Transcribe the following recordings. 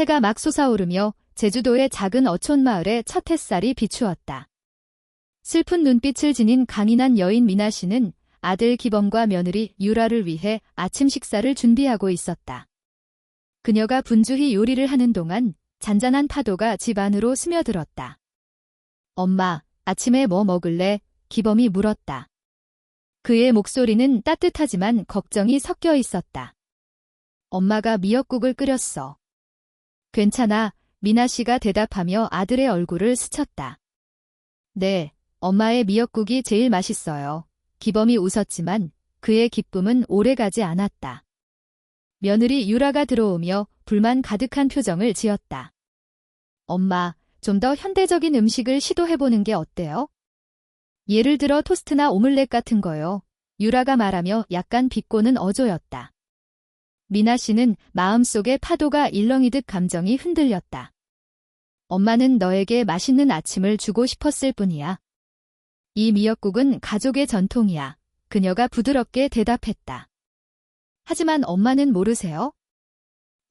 해가 막 솟아오르며 제주도의 작은 어촌 마을에 첫 햇살이 비추었다. 슬픈 눈빛을 지닌 강인한 여인 미나 씨는 아들 기범과 며느리 유라를 위해 아침 식사를 준비하고 있었다. 그녀가 분주히 요리를 하는 동안 잔잔한 파도가 집 안으로 스며들었다. 엄마, 아침에 뭐 먹을래? 기범이 물었다. 그의 목소리는 따뜻하지만 걱정이 섞여 있었다. 엄마가 미역국을 끓였어. 괜찮아, 미나 씨가 대답하며 아들의 얼굴을 스쳤다. 네, 엄마의 미역국이 제일 맛있어요. 기범이 웃었지만 그의 기쁨은 오래가지 않았다. 며느리 유라가 들어오며 불만 가득한 표정을 지었다. 엄마, 좀 더 현대적인 음식을 시도해보는 게 어때요? 예를 들어 토스트나 오믈렛 같은 거요. 유라가 말하며 약간 비꼬는 어조였다. 미나 씨는 마음속에 파도가 일렁이듯 감정이 흔들렸다. 엄마는 너에게 맛있는 아침을 주고 싶었을 뿐이야. 이 미역국은 가족의 전통이야. 그녀가 부드럽게 대답했다. 하지만 엄마는 모르세요?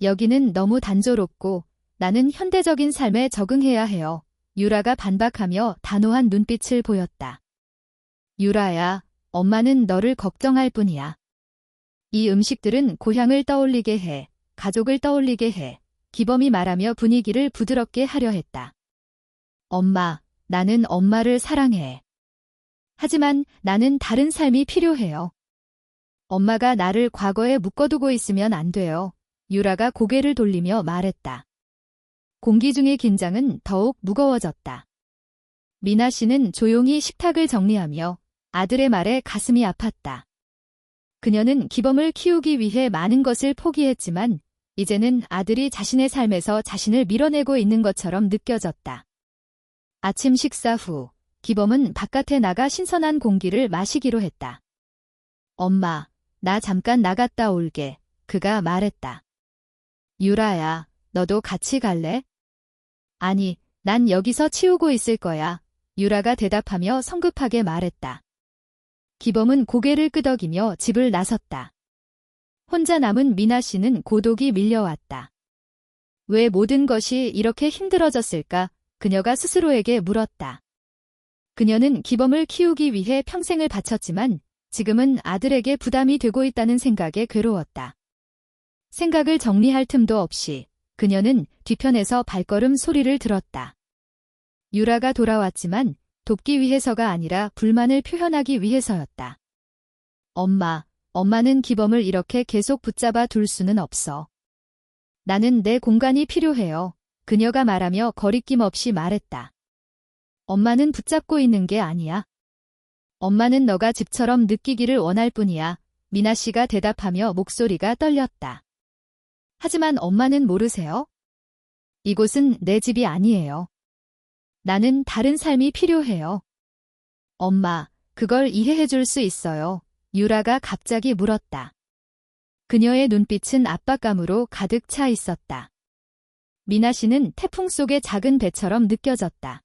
여기는 너무 단조롭고 나는 현대적인 삶에 적응해야 해요. 유라가 반박하며 단호한 눈빛을 보였다. 유라야, 엄마는 너를 걱정할 뿐이야. 이 음식들은 고향을 떠올리게 해, 가족을 떠올리게 해. 기범이 말하며 분위기를 부드럽게 하려 했다. 엄마, 나는 엄마를 사랑해. 하지만 나는 다른 삶이 필요해요. 엄마가 나를 과거에 묶어두고 있으면 안 돼요. 유라가 고개를 돌리며 말했다. 공기 중의 긴장은 더욱 무거워졌다. 미나 씨는 조용히 식탁을 정리하며 아들의 말에 가슴이 아팠다. 그녀는 기범을 키우기 위해 많은 것을 포기했지만 이제는 아들이 자신의 삶에서 자신을 밀어내고 있는 것처럼 느껴졌다. 아침 식사 후 기범은 바깥에 나가 신선한 공기를 마시기로 했다. 엄마, 나 잠깐 나갔다 올게. 그가 말했다. 유라야, 너도 같이 갈래? 아니, 난 여기서 치우고 있을 거야. 유라가 대답하며 성급하게 말했다. 기범은 고개를 끄덕이며 집을 나섰다. 혼자 남은 미나 씨는 고독이 밀려왔다. 왜 모든 것이 이렇게 힘들어졌을까? 그녀가 스스로에게 물었다. 그녀는 기범을 키우기 위해 평생을 바쳤지만 지금은 아들에게 부담이 되고 있다는 생각에 괴로웠다. 생각을 정리할 틈도 없이 그녀는 뒤편에서 발걸음 소리를 들었다. 유라가 돌아왔지만 돕기 위해서가 아니라 불만을 표현하기 위해서였다. 엄마는 기범을 이렇게 계속 붙잡아 둘 수는 없어. 나는 내 공간이 필요해요. 그녀가 말하며 거리낌 없이 말했다. 엄마는 붙잡고 있는 게 아니야. 엄마는 너가 집처럼 느끼기를 원할 뿐이야. 미나 씨가 대답하며 목소리가 떨렸다. 하지만 엄마는 모르세요? 이곳은 내 집이 아니에요. 나는 다른 삶이 필요해요. 엄마, 그걸 이해해 줄 수 있어요. 유라가 갑자기 물었다. 그녀의 눈빛은 압박감으로 가득 차 있었다. 미나 씨는 태풍 속의 작은 배처럼 느껴졌다.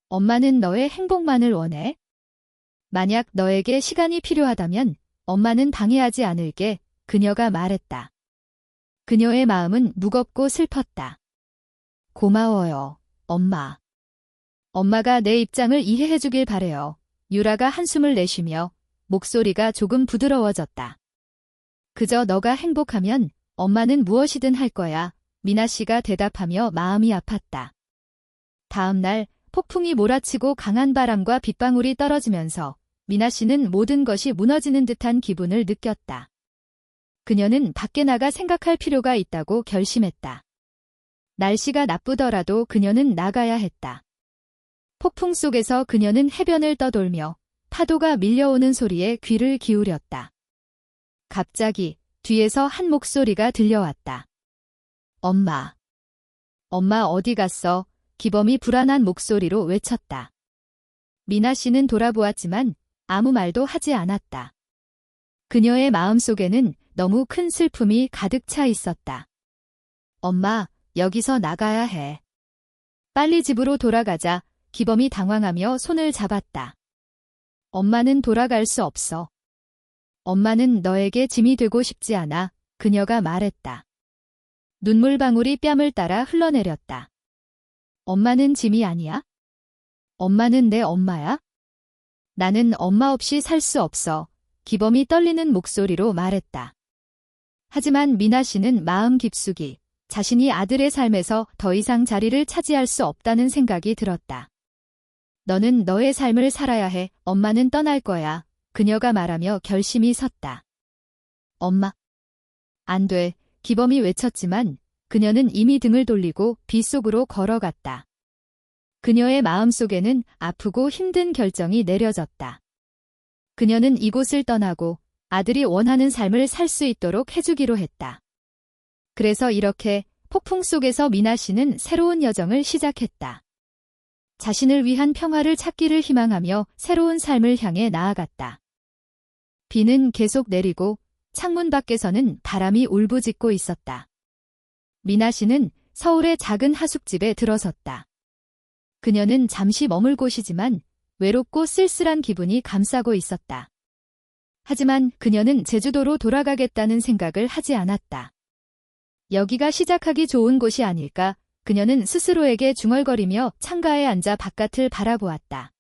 엄마는 너의 행복만을 원해? 만약 너에게 시간이 필요하다면 엄마는 방해하지 않을게. 그녀가 말했다. 그녀의 마음은 무겁고 슬펐다. 고마워요, 엄마. 엄마가 내 입장을 이해해 주길 바래요. 유라가 한숨을 내쉬며 목소리가 조금 부드러워졌다. 그저 너가 행복하면 엄마는 무엇이든 할 거야. 미나 씨가 대답하며 마음이 아팠다. 다음 날 폭풍이 몰아치고 강한 바람과 빗방울이 떨어지면서 미나 씨는 모든 것이 무너지는 듯한 기분을 느꼈다. 그녀는 밖에 나가 생각할 필요가 있다고 결심했다. 날씨가 나쁘더라도 그녀는 나가야 했다. 폭풍 속에서 그녀는 해변을 떠돌며 파도가 밀려오는 소리에 귀를 기울였다. 갑자기 뒤에서 한 목소리가 들려왔다. 엄마. 엄마 어디 갔어? 기범이 불안한 목소리로 외쳤다. 미나 씨는 돌아보았지만 아무 말도 하지 않았다. 그녀의 마음속에는 너무 큰 슬픔이 가득 차 있었다. 엄마, 여기서 나가야 해. 빨리 집으로 돌아가자. 기범이 당황하며 손을 잡았다. 엄마는 돌아갈 수 없어. 엄마는 너에게 짐이 되고 싶지 않아. 그녀가 말했다. 눈물방울이 뺨을 따라 흘러내렸다. 엄마는 짐이 아니야? 엄마는 내 엄마야? 나는 엄마 없이 살 수 없어. 기범이 떨리는 목소리로 말했다. 하지만 미나 씨는 마음 깊숙이 자신이 아들의 삶에서 더 이상 자리를 차지할 수 없다는 생각이 들었다. 너는 너의 삶을 살아야 해. 엄마는 떠날 거야. 그녀가 말하며 결심이 섰다. 엄마. 안 돼. 기범이 외쳤지만 그녀는 이미 등을 돌리고 빗속으로 걸어갔다. 그녀의 마음속에는 아프고 힘든 결정이 내려졌다. 그녀는 이곳을 떠나고 아들이 원하는 삶을 살 수 있도록 해주기로 했다. 그래서 이렇게 폭풍 속에서 미나 씨는 새로운 여정을 시작했다. 자신을 위한 평화를 찾기를 희망하며 새로운 삶을 향해 나아갔다. 비는 계속 내리고 창문 밖에서는 바람이 울부짖고 있었다. 미나 씨는 서울의 작은 하숙집에 들어섰다. 그녀는 잠시 머물 곳이지만 외롭고 쓸쓸한 기분이 감싸고 있었다. 하지만 그녀는 제주도로 돌아가겠다는 생각을 하지 않았다. 여기가 시작하기 좋은 곳이 아닐까? 그녀는 스스로에게 중얼거리며 창가에 앉아 바깥을 바라보았다.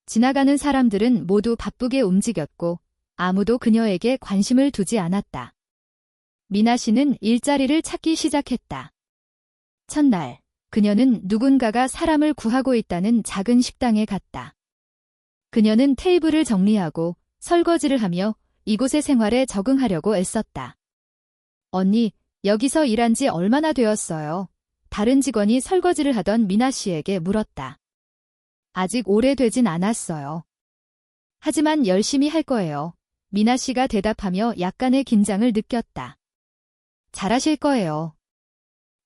지나가는 사람들은 모두 바쁘게 움직였고 아무도 그녀에게 관심을 두지 않았다. 미나 씨는 일자리를 찾기 시작했다. 첫날, 그녀는 누군가가 사람을 구하고 있다는 작은 식당에 갔다. 그녀는 테이블을 정리하고 설거지를 하며 이곳의 생활에 적응하려고 애썼다. 언니, 여기서 일한 지 얼마나 되었어요? 다른 직원이 설거지를 하던 미나 씨에게 물었다. 아직 오래되진 않았어요. 하지만 열심히 할 거예요. 미나 씨가 대답하며 약간의 긴장을 느꼈다. 잘하실 거예요.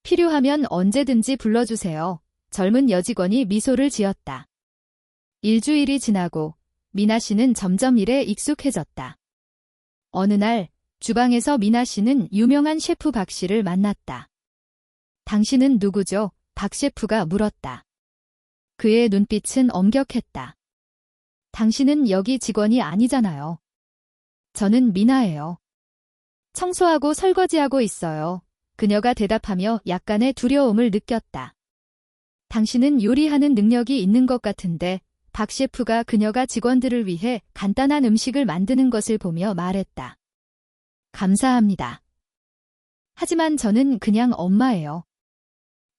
필요하면 언제든지 불러주세요. 젊은 여직원이 미소를 지었다. 일주일이 지나고 미나 씨는 점점 일에 익숙해졌다. 어느 날 주방에서 미나 씨는 유명한 셰프 박 씨를 만났다. 당신은 누구죠? 박 셰프가 물었다. 그의 눈빛은 엄격했다. 당신은 여기 직원이 아니잖아요. 저는 미나예요. 청소하고 설거지하고 있어요. 그녀가 대답하며 약간의 두려움을 느꼈다. 당신은 요리하는 능력이 있는 것 같은데 박 셰프가 그녀가 직원들을 위해 간단한 음식을 만드는 것을 보며 말했다. 감사합니다. 하지만 저는 그냥 엄마예요.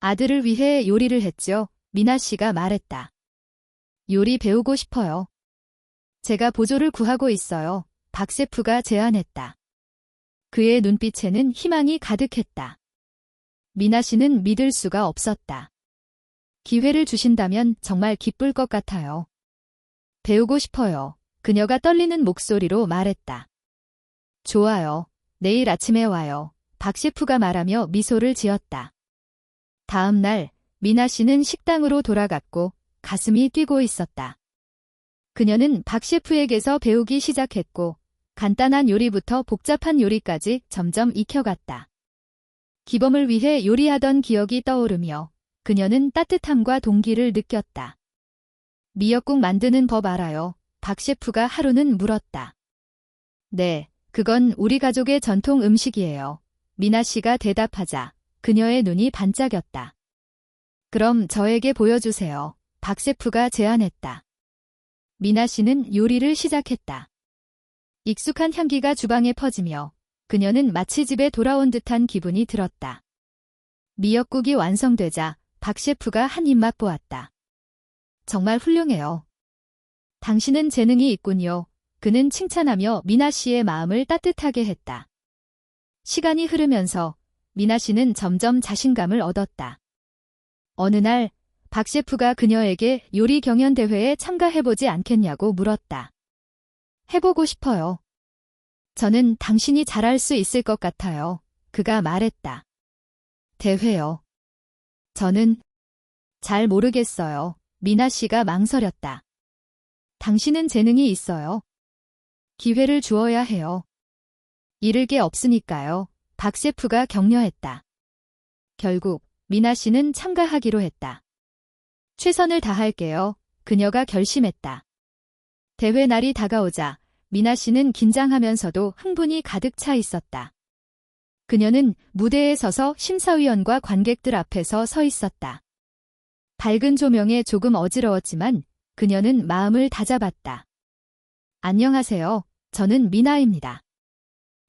아들을 위해 요리를 했죠. 미나 씨가 말했다. 요리 배우고 싶어요. 제가 보조를 구하고 있어요. 박 셰프가 제안했다. 그의 눈빛에는 희망이 가득했다. 미나 씨는 믿을 수가 없었다. 기회를 주신다면 정말 기쁠 것 같아요. 배우고 싶어요. 그녀가 떨리는 목소리로 말했다. 좋아요. 내일 아침에 와요. 박 셰프가 말하며 미소를 지었다. 다음 날 미나 씨는 식당으로 돌아갔고 가슴이 뛰고 있었다. 그녀는 박 셰프에게서 배우기 시작했고 간단한 요리부터 복잡한 요리까지 점점 익혀갔다. 기범을 위해 요리하던 기억이 떠오르며 그녀는 따뜻함과 동기를 느꼈다. 미역국 만드는 법 알아요? 박 셰프가 하루는 물었다. 네, 그건 우리 가족의 전통 음식이에요. 미나 씨가 대답하자 그녀의 눈이 반짝였다. 그럼 저에게 보여주세요. 박 셰프가 제안했다. 미나 씨는 요리를 시작했다. 익숙한 향기가 주방에 퍼지며 그녀는 마치 집에 돌아온 듯한 기분이 들었다. 미역국이 완성되자 박 셰프가 한 입 맛보았다. 정말 훌륭해요. 당신은 재능이 있군요. 그는 칭찬하며 미나 씨의 마음을 따뜻하게 했다. 시간이 흐르면서 미나 씨는 점점 자신감을 얻었다. 어느 날 박 셰프가 그녀에게 요리 경연 대회에 참가해보지 않겠냐고 물었다. 해보고 싶어요. 저는 당신이 잘할 수 있을 것 같아요. 그가 말했다. 대회요. 저는 잘 모르겠어요. 미나 씨가 망설였다. 당신은 재능이 있어요. 기회를 주어야 해요. 잃을 게 없으니까요. 박 셰프가 격려했다. 결국 미나 씨는 참가하기로 했다. 최선을 다할게요. 그녀가 결심했다. 대회 날이 다가오자 미나 씨는 긴장하면서도 흥분이 가득 차 있었다. 그녀는 무대에 서서 심사위원과 관객들 앞에서 서 있었다. 밝은 조명에 조금 어지러웠지만 그녀는 마음을 다잡았다. 안녕하세요. 저는 미나입니다.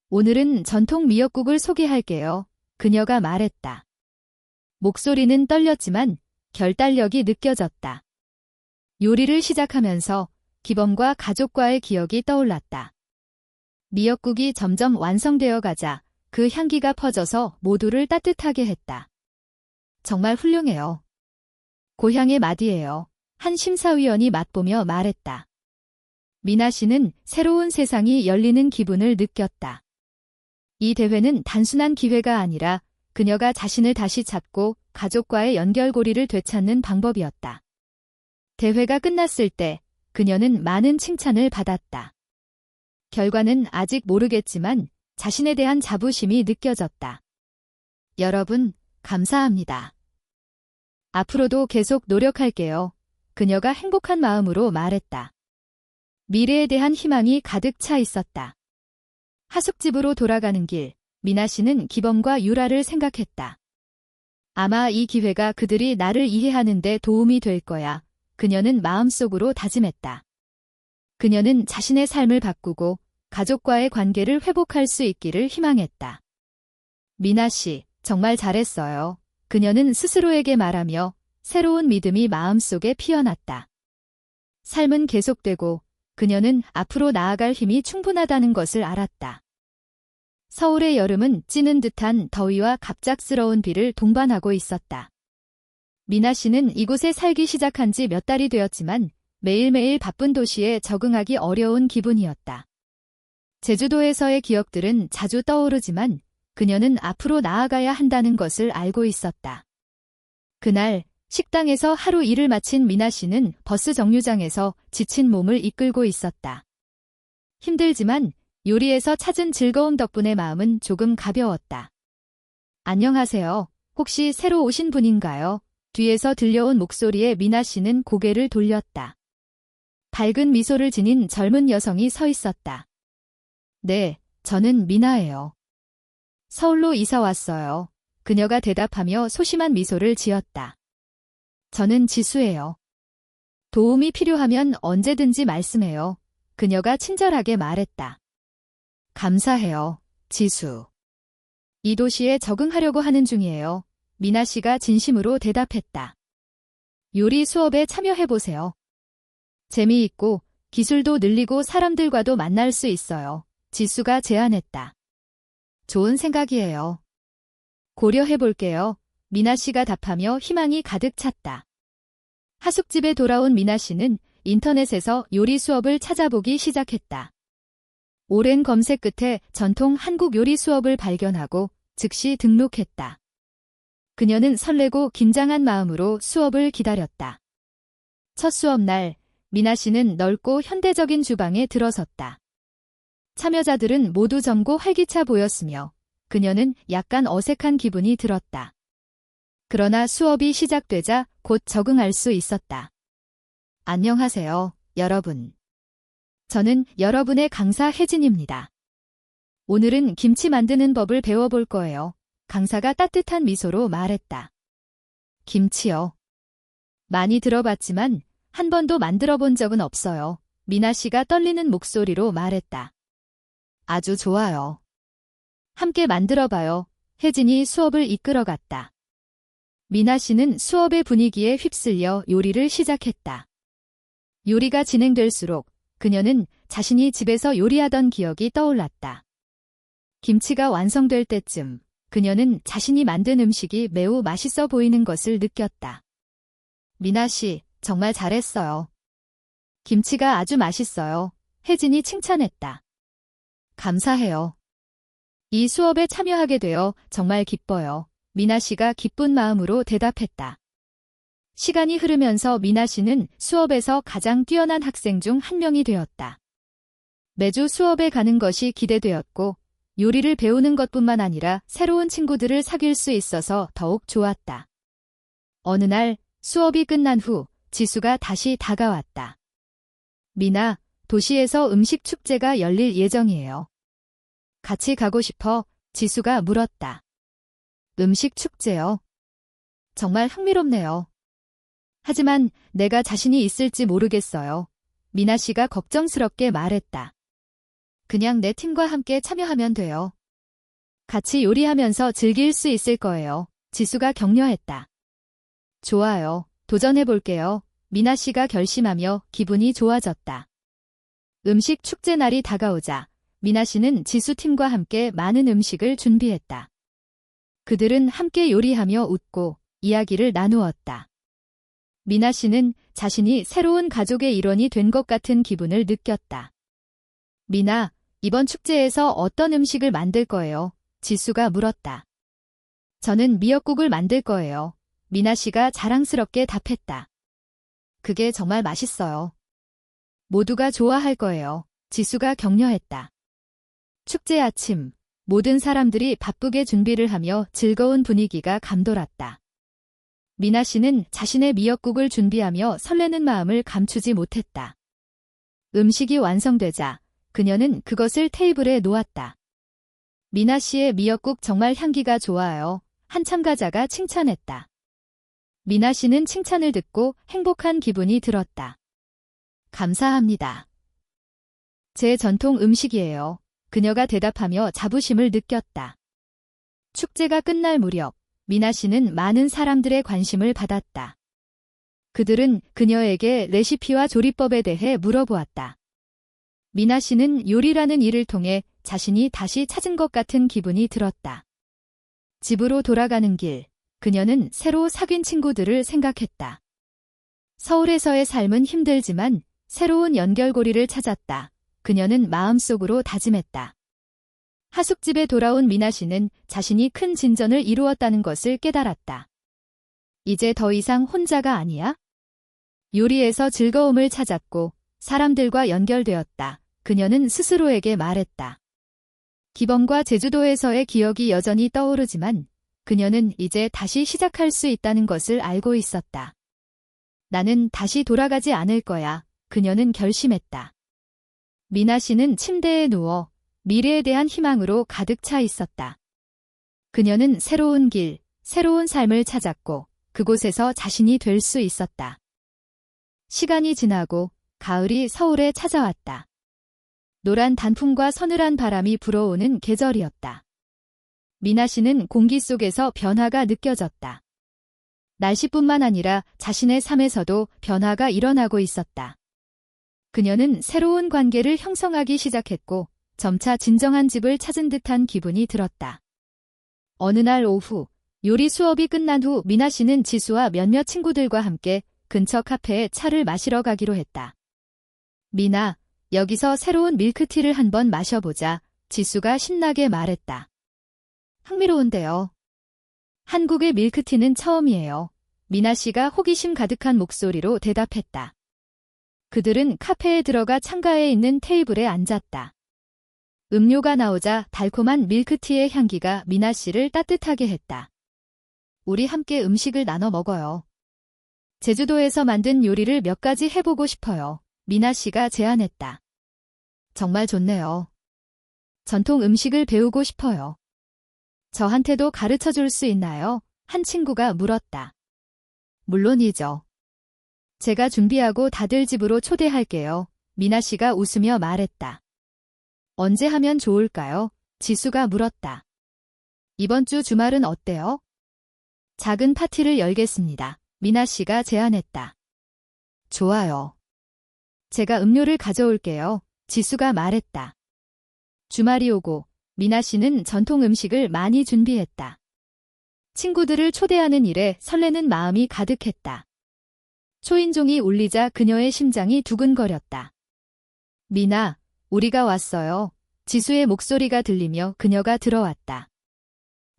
오늘은 전통 미역국을 소개할게요. 그녀가 말했다. 목소리는 떨렸지만 결단력이 느껴졌다. 요리를 시작하면서 기범과 가족과의 기억이 떠올랐다. 미역국이 점점 완성되어 가자 그 향기가 퍼져서 모두를 따뜻하게 했다. 정말 훌륭해요. 고향의 맛이에요. 한 심사위원이 맛보며 말했다. 미나 씨는 새로운 세상이 열리는 기분을 느꼈다. 이 대회는 단순한 기회가 아니라 그녀가 자신을 다시 찾고 가족과의 연결고리를 되찾는 방법이었다. 대회가 끝났을 때 그녀는 많은 칭찬을 받았다. 결과는 아직 모르겠지만 자신에 대한 자부심이 느껴졌다. 여러분, 감사합니다. 앞으로도 계속 노력할게요. 그녀가 행복한 마음으로 말했다. 미래에 대한 희망이 가득 차 있었다. 하숙집으로 돌아가는 길, 미나 씨는 기범과 유라를 생각했다. 아마 이 기회가 그들이 나를 이해하는 데 도움이 될 거야. 그녀는 마음속으로 다짐했다. 그녀는 자신의 삶을 바꾸고 가족과의 관계를 회복할 수 있기를 희망했다. 미나 씨, 정말 잘했어요. 그녀는 스스로에게 말하며 새로운 믿음이 마음속에 피어났다. 삶은 계속되고 그녀는 앞으로 나아갈 힘이 충분하다는 것을 알았다. 서울의 여름은 찌는 듯한 더위와 갑작스러운 비를 동반하고 있었다. 미나 씨는 이곳에 살기 시작한 지 몇 달이 되었지만 매일매일 바쁜 도시에 적응하기 어려운 기분이었다. 제주도에서의 기억들은 자주 떠오르지만 그녀는 앞으로 나아가야 한다는 것을 알고 있었다. 그날 식당에서 하루 일을 마친 미나 씨는 버스 정류장에서 지친 몸을 이끌고 있었다. 힘들지만 요리에서 찾은 즐거움 덕분에 마음은 조금 가벼웠다. 안녕하세요. 혹시 새로 오신 분인가요? 뒤에서 들려온 목소리에 미나 씨는 고개를 돌렸다. 밝은 미소를 지닌 젊은 여성이 서 있었다. 네, 저는 미나예요. 서울로 이사 왔어요. 그녀가 대답하며 소심한 미소를 지었다. 저는 지수예요. 도움이 필요하면 언제든지 말씀해요. 그녀가 친절하게 말했다. 감사해요, 지수. 이 도시에 적응하려고 하는 중이에요. 미나 씨가 진심으로 대답했다. 요리 수업에 참여해보세요. 재미있고 기술도 늘리고 사람들과도 만날 수 있어요. 지수가 제안했다. 좋은 생각이에요. 고려해볼게요. 미나 씨가 답하며 희망이 가득 찼다. 하숙집에 돌아온 미나 씨는 인터넷에서 요리 수업을 찾아보기 시작했다. 오랜 검색 끝에 전통 한국 요리 수업을 발견하고 즉시 등록했다. 그녀는 설레고 긴장한 마음으로 수업을 기다렸다. 첫 수업 날, 미나 씨는 넓고 현대적인 주방에 들어섰다. 참여자들은 모두 젊고 활기차 보였으며 그녀는 약간 어색한 기분이 들었다. 그러나 수업이 시작되자 곧 적응할 수 있었다. 안녕하세요, 여러분. 저는 여러분의 강사 혜진입니다. 오늘은 김치 만드는 법을 배워볼 거예요. 강사가 따뜻한 미소로 말했다. 김치요. 많이 들어봤지만 한 번도 만들어 본 적은 없어요. 미나 씨가 떨리는 목소리로 말했다. 아주 좋아요. 함께 만들어봐요. 혜진이 수업을 이끌어갔다. 미나 씨는 수업의 분위기에 휩쓸려 요리를 시작했다. 요리가 진행될수록 그녀는 자신이 집에서 요리하던 기억이 떠올랐다. 김치가 완성될 때쯤 그녀는 자신이 만든 음식이 매우 맛있어 보이는 것을 느꼈다. 미나 씨, 정말 잘했어요. 김치가 아주 맛있어요. 혜진이 칭찬했다. 감사해요. 이 수업에 참여하게 되어 정말 기뻐요. 미나 씨가 기쁜 마음으로 대답했다. 시간이 흐르면서 미나 씨는 수업에서 가장 뛰어난 학생 중 한 명이 되었다. 매주 수업에 가는 것이 기대되었고 요리를 배우는 것뿐만 아니라 새로운 친구들을 사귈 수 있어서 더욱 좋았다. 어느 날 수업이 끝난 후 지수가 다시 다가왔다. 미나, 도시에서 음식 축제가 열릴 예정이에요. 같이 가고 싶어. 지수가 물었다. 음식 축제요. 정말 흥미롭네요. 하지만 내가 자신이 있을지 모르겠어요. 미나 씨가 걱정스럽게 말했다. 그냥 내 팀과 함께 참여하면 돼요. 같이 요리하면서 즐길 수 있을 거예요. 지수가 격려했다. 좋아요. 도전해볼게요. 미나 씨가 결심하며 기분이 좋아졌다. 음식 축제 날이 다가오자 미나 씨는 지수 팀과 함께 많은 음식을 준비했다. 그들은 함께 요리하며 웃고 이야기를 나누었다. 미나 씨는 자신이 새로운 가족의 일원이 된 것 같은 기분을 느꼈다. 미나, 이번 축제에서 어떤 음식을 만들 거예요? 지수가 물었다. 저는 미역국을 만들 거예요. 미나 씨가 자랑스럽게 답했다. 그게 정말 맛있어요. 모두가 좋아할 거예요. 지수가 격려했다. 축제 아침, 모든 사람들이 바쁘게 준비를 하며 즐거운 분위기가 감돌았다. 미나 씨는 자신의 미역국을 준비하며 설레는 마음을 감추지 못했다. 음식이 완성되자 그녀는 그것을 테이블에 놓았다. 미나 씨의 미역국 정말 향기가 좋아요. 한 참가자가 칭찬했다. 미나 씨는 칭찬을 듣고 행복한 기분이 들었다. 감사합니다. 제 전통 음식이에요. 그녀가 대답하며 자부심을 느꼈다. 축제가 끝날 무렵 미나 씨는 많은 사람들의 관심을 받았다. 그들은 그녀에게 레시피와 조리법에 대해 물어보았다. 미나 씨는 요리라는 일을 통해 자신이 다시 찾은 것 같은 기분이 들었다. 집으로 돌아가는 길, 그녀는 새로 사귄 친구들을 생각했다. 서울에서의 삶은 힘들지만 새로운 연결고리를 찾았다. 그녀는 마음속으로 다짐했다. 하숙집에 돌아온 미나 씨는 자신이 큰 진전을 이루었다는 것을 깨달았다. 이제 더 이상 혼자가 아니야? 요리에서 즐거움을 찾았고 사람들과 연결되었다. 그녀는 스스로에게 말했다. 기범과 제주도에서의 기억이 여전히 떠오르지만 그녀는 이제 다시 시작할 수 있다는 것을 알고 있었다. 나는 다시 돌아가지 않을 거야. 그녀는 결심했다. 미나 씨는 침대에 누워 미래에 대한 희망으로 가득 차 있었다. 그녀는 새로운 길, 새로운 삶을 찾았고 그곳에서 자신이 될 수 있었다. 시간이 지나고 가을이 서울에 찾아왔다. 노란 단풍과 서늘한 바람이 불어오는 계절이었다. 미나 씨는 공기 속에서 변화가 느껴졌다. 날씨뿐만 아니라 자신의 삶에서도 변화가 일어나고 있었다. 그녀는 새로운 관계를 형성하기 시작했고 점차 진정한 집을 찾은 듯한 기분이 들었다. 어느 날 오후, 요리 수업이 끝난 후 미나 씨는 지수와 몇몇 친구들과 함께 근처 카페에 차를 마시러 가기로 했다. 미나, 여기서 새로운 밀크티를 한번 마셔보자. 지수가 신나게 말했다. 흥미로운데요. 한국의 밀크티는 처음이에요. 미나 씨가 호기심 가득한 목소리로 대답했다. 그들은 카페에 들어가 창가에 있는 테이블에 앉았다. 음료가 나오자 달콤한 밀크티의 향기가 미나 씨를 따뜻하게 했다. 우리 함께 음식을 나눠 먹어요. 제주도에서 만든 요리를 몇 가지 해보고 싶어요. 미나 씨가 제안했다. 정말 좋네요. 전통 음식을 배우고 싶어요. 저한테도 가르쳐 줄 수 있나요? 한 친구가 물었다. 물론이죠. 제가 준비하고 다들 집으로 초대할게요. 미나 씨가 웃으며 말했다. 언제 하면 좋을까요? 지수가 물었다. 이번 주 주말은 어때요? 작은 파티를 열겠습니다. 미나 씨가 제안했다. 좋아요. 제가 음료를 가져올게요. 지수가 말했다. 주말이 오고 미나 씨는 전통 음식을 많이 준비했다. 친구들을 초대하는 일에 설레는 마음이 가득했다. 초인종이 울리자 그녀의 심장이 두근거렸다. 미나, 우리가 왔어요. 지수의 목소리가 들리며 그녀가 들어왔다.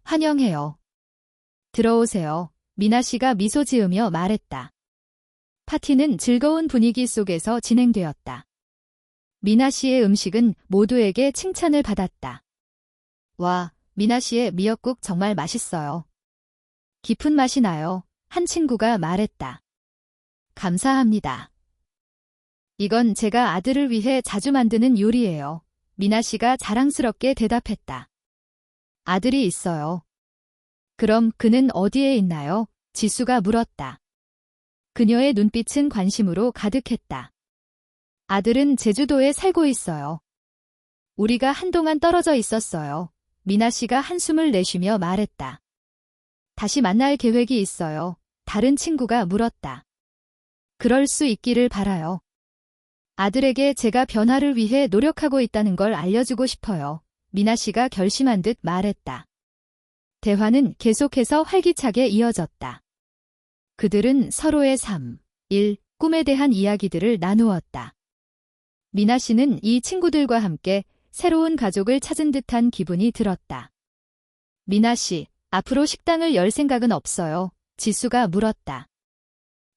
환영해요. 들어오세요. 미나 씨가 미소 지으며 말했다. 파티는 즐거운 분위기 속에서 진행되었다. 미나 씨의 음식은 모두에게 칭찬을 받았다. 와, 미나 씨의 미역국 정말 맛있어요. 깊은 맛이 나요. 한 친구가 말했다. 감사합니다. 이건 제가 아들을 위해 자주 만드는 요리예요. 미나 씨가 자랑스럽게 대답했다. 아들이 있어요. 그럼 그는 어디에 있나요? 지수가 물었다. 그녀의 눈빛은 관심으로 가득했다. 아들은 제주도에 살고 있어요. 우리가 한동안 떨어져 있었어요. 미나 씨가 한숨을 내쉬며 말했다. 다시 만날 계획이 있어요. 다른 친구가 물었다. 그럴 수 있기를 바라요. 아들에게 제가 변화를 위해 노력하고 있다는 걸 알려주고 싶어요. 미나 씨가 결심한 듯 말했다. 대화는 계속해서 활기차게 이어졌다. 그들은 서로의 삶, 일, 꿈에 대한 이야기들을 나누었다. 미나 씨는 이 친구들과 함께 새로운 가족을 찾은 듯한 기분이 들었다. 미나 씨, 앞으로 식당을 열 생각은 없어요? 지수가 물었다.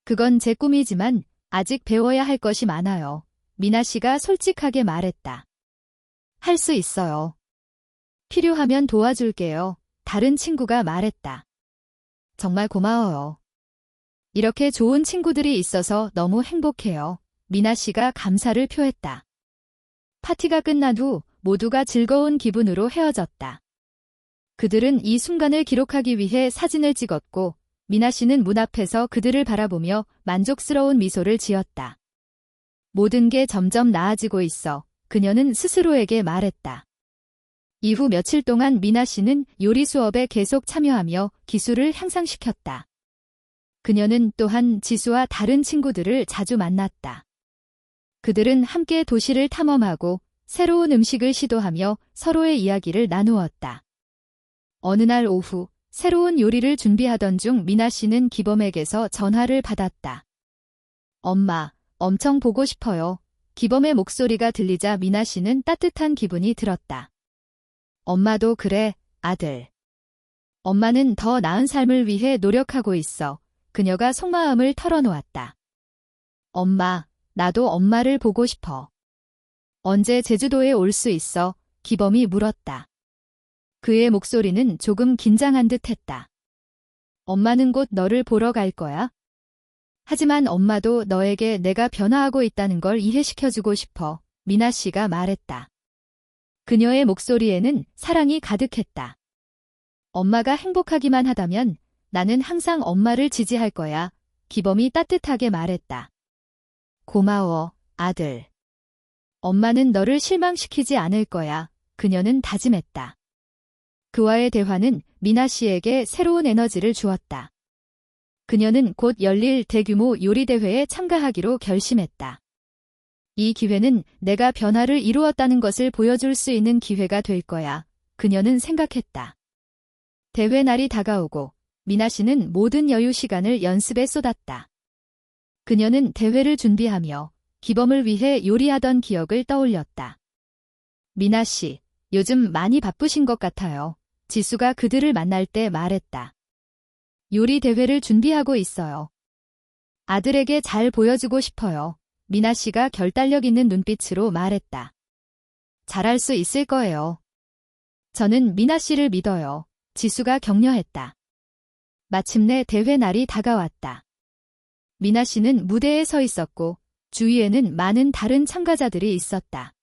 그건 제 꿈이지만 아직 배워야 할 것이 많아요. 미나 씨가 솔직하게 말했다. 할 수 있어요. 필요하면 도와줄게요. 다른 친구가 말했다. 정말 고마워요. 이렇게 좋은 친구들이 있어서 너무 행복해요. 미나 씨가 감사를 표했다. 파티가 끝난 후 모두가 즐거운 기분으로 헤어졌다. 그들은 이 순간을 기록하기 위해 사진을 찍었고 미나 씨는 문 앞에서 그들을 바라보며 만족스러운 미소를 지었다. 모든 게 점점 나아지고 있어. 그녀는 스스로에게 말했다. 이후 며칠 동안 미나 씨는 요리 수업에 계속 참여하며 기술을 향상시켰다. 그녀는 또한 지수와 다른 친구들을 자주 만났다. 그들은 함께 도시를 탐험하고 새로운 음식을 시도하며 서로의 이야기를 나누었다. 어느 날 오후 새로운 요리를 준비하던 중 미나 씨는 기범에게서 전화를 받았다. 엄마, 엄청 보고 싶어요. 기범의 목소리가 들리자 미나 씨는 따뜻한 기분이 들었다. 엄마도 그래, 아들. 엄마는 더 나은 삶을 위해 노력하고 있어. 그녀가 속마음을 털어놓았다. 엄마, 나도 엄마를 보고 싶어. 언제 제주도에 올 수 있어? 기범이 물었다. 그의 목소리는 조금 긴장한 듯 했다. 엄마는 곧 너를 보러 갈 거야? 하지만 엄마도 너에게 내가 변화하고 있다는 걸 이해시켜주고 싶어. 미나 씨가 말했다. 그녀의 목소리에는 사랑이 가득했다. 엄마가 행복하기만 하다면 나는 항상 엄마를 지지할 거야. 기범이 따뜻하게 말했다. 고마워, 아들. 엄마는 너를 실망시키지 않을 거야. 그녀는 다짐했다. 그와의 대화는 미나 씨에게 새로운 에너지를 주었다. 그녀는 곧 열릴 대규모 요리대회에 참가하기로 결심했다. 이 기회는 내가 변화를 이루었다는 것을 보여줄 수 있는 기회가 될 거야. 그녀는 생각했다. 대회 날이 다가오고 미나 씨는 모든 여유 시간을 연습에 쏟았다. 그녀는 대회를 준비하며 기범을 위해 요리하던 기억을 떠올렸다. 미나 씨, 요즘 많이 바쁘신 것 같아요. 지수가 그들을 만날 때 말했다. 요리 대회를 준비하고 있어요. 아들에게 잘 보여주고 싶어요. 미나 씨가 결단력 있는 눈빛으로 말했다. 잘할 수 있을 거예요. 저는 미나 씨를 믿어요. 지수가 격려했다. 마침내 대회 날이 다가왔다. 미나 씨는 무대에 서 있었고 주위에는 많은 다른 참가자들이 있었다.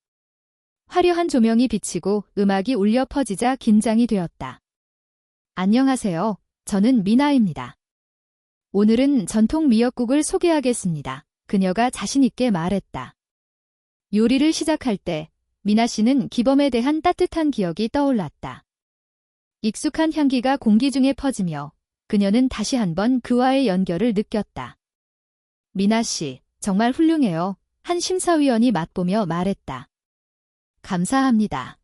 화려한 조명이 비치고 음악이 울려 퍼지자 긴장이 되었다. 안녕하세요. 저는 미나입니다. 오늘은 전통 미역국을 소개하겠습니다. 그녀가 자신있게 말했다. 요리를 시작할 때 미나 씨는 기범에 대한 따뜻한 기억이 떠올랐다. 익숙한 향기가 공기 중에 퍼지며 그녀는 다시 한번 그와의 연결을 느꼈다. 미나 씨, 정말 훌륭해요. 한 심사위원이 맛보며 말했다. 감사합니다.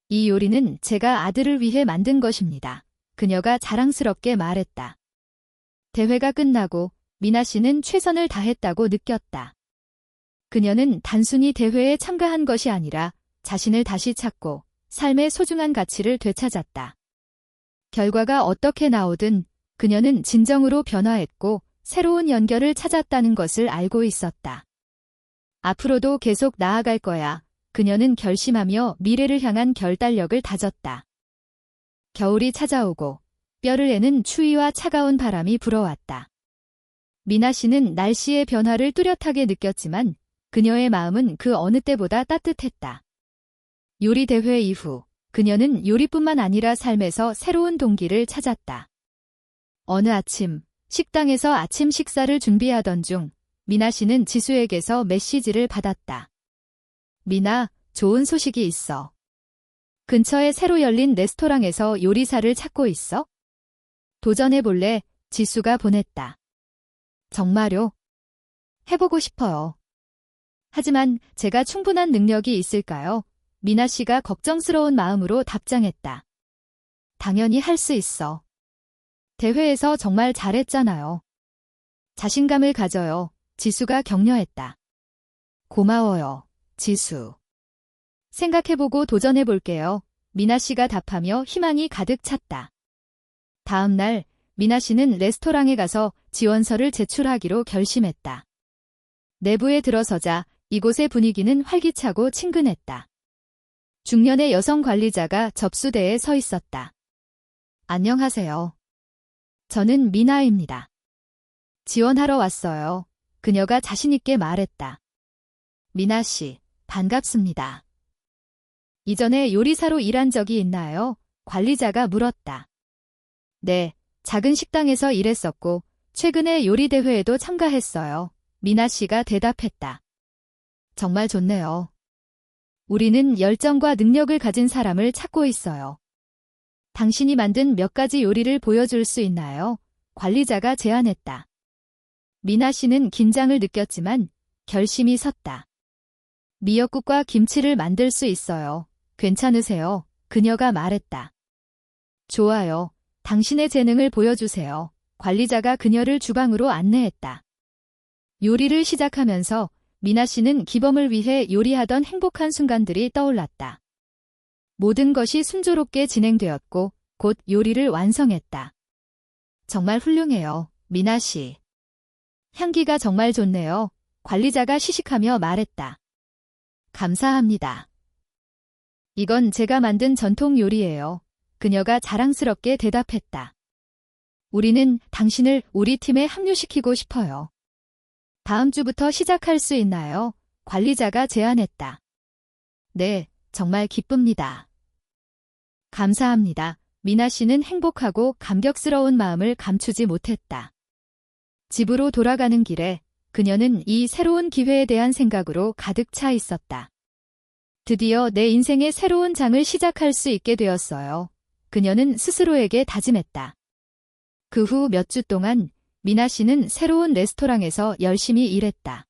이 요리는 제가 아들을 위해 만든 것입니다. 그녀가 자랑스럽게 말했다. 대회가 끝나고 미나 씨는 최선을 다했다고 느꼈다. 그녀는 단순히 대회에 참가한 것이 아니라 자신을 다시 찾고 삶의 소중한 가치를 되찾았다. 결과가 어떻게 나오든 그녀는 진정으로 변화했고 새로운 연결을 찾았다는 것을 알고 있었다. 앞으로도 계속 나아갈 거야. 그녀는 결심하며 미래를 향한 결단력을 다졌다. 겨울이 찾아오고 뼈를 애는 추위와 차가운 바람이 불어왔다. 미나 씨는 날씨의 변화를 뚜렷하게 느꼈지만 그녀의 마음은 그 어느 때보다 따뜻했다. 요리 대회 이후 그녀는 요리뿐만 아니라 삶에서 새로운 동기를 찾았다. 어느 아침, 식당에서 아침 식사를 준비하던 중 미나 씨는 지수에게서 메시지를 받았다. 미나, 좋은 소식이 있어. 근처에 새로 열린 레스토랑에서 요리사를 찾고 있어? 도전해볼래? 지수가 보냈다. 정말요? 해보고 싶어요. 하지만 제가 충분한 능력이 있을까요? 미나 씨가 걱정스러운 마음으로 답장했다. 당연히 할 수 있어. 대회에서 정말 잘했잖아요. 자신감을 가져요. 지수가 격려했다. 고마워요, 지수. 생각해보고 도전해볼게요. 미나 씨가 답하며 희망이 가득 찼다. 다음 날, 미나 씨는 레스토랑에 가서 지원서를 제출하기로 결심했다. 내부에 들어서자 이곳의 분위기는 활기차고 친근했다. 중년의 여성 관리자가 접수대에 서 있었다. 안녕하세요. 저는 미나입니다. 지원하러 왔어요. 그녀가 자신있게 말했다. 미나 씨, 반갑습니다. 이전에 요리사로 일한 적이 있나요? 관리자가 물었다. 네, 작은 식당에서 일했었고, 최근에 요리 대회에도 참가했어요. 미나 씨가 대답했다. 정말 좋네요. 우리는 열정과 능력을 가진 사람을 찾고 있어요. 당신이 만든 몇 가지 요리를 보여줄 수 있나요? 관리자가 제안했다. 미나 씨는 긴장을 느꼈지만 결심이 섰다. 미역국과 김치를 만들 수 있어요. 괜찮으세요? 그녀가 말했다. 좋아요. 당신의 재능을 보여주세요. 관리자가 그녀를 주방으로 안내했다. 요리를 시작하면서 미나 씨는 기범을 위해 요리하던 행복한 순간들이 떠올랐다. 모든 것이 순조롭게 진행되었고 곧 요리를 완성했다. 정말 훌륭해요, 미나 씨. 향기가 정말 좋네요. 관리자가 시식하며 말했다. 감사합니다. 이건 제가 만든 전통 요리예요. 그녀가 자랑스럽게 대답했다. 우리는 당신을 우리 팀에 합류시키고 싶어요. 다음 주부터 시작할 수 있나요? 관리자가 제안했다. 네, 정말 기쁩니다. 감사합니다. 미나 씨는 행복하고 감격스러운 마음을 감추지 못했다. 집으로 돌아가는 길에 그녀는 이 새로운 기회에 대한 생각으로 가득 차 있었다. 드디어 내 인생의 새로운 장을 시작할 수 있게 되었어요. 그녀는 스스로에게 다짐했다. 그 후 몇 주 동안 미나 씨는 새로운 레스토랑에서 열심히 일했다.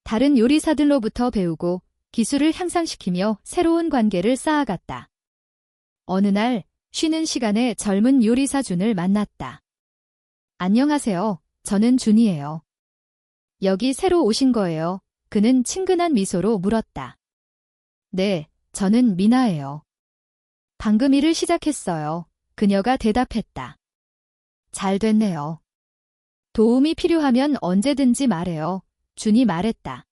다른 요리사들로부터 배우고 기술을 향상시키며 새로운 관계를 쌓아갔다. 어느 날 쉬는 시간에 젊은 요리사 준을 만났다. 안녕하세요. 저는 준이에요. 여기 새로 오신 거예요. 그는 친근한 미소로 물었다. 네, 저는 미나예요. 방금 일을 시작했어요. 그녀가 대답했다. 잘 됐네요. 도움이 필요하면 언제든지 말해요. 준이 말했다.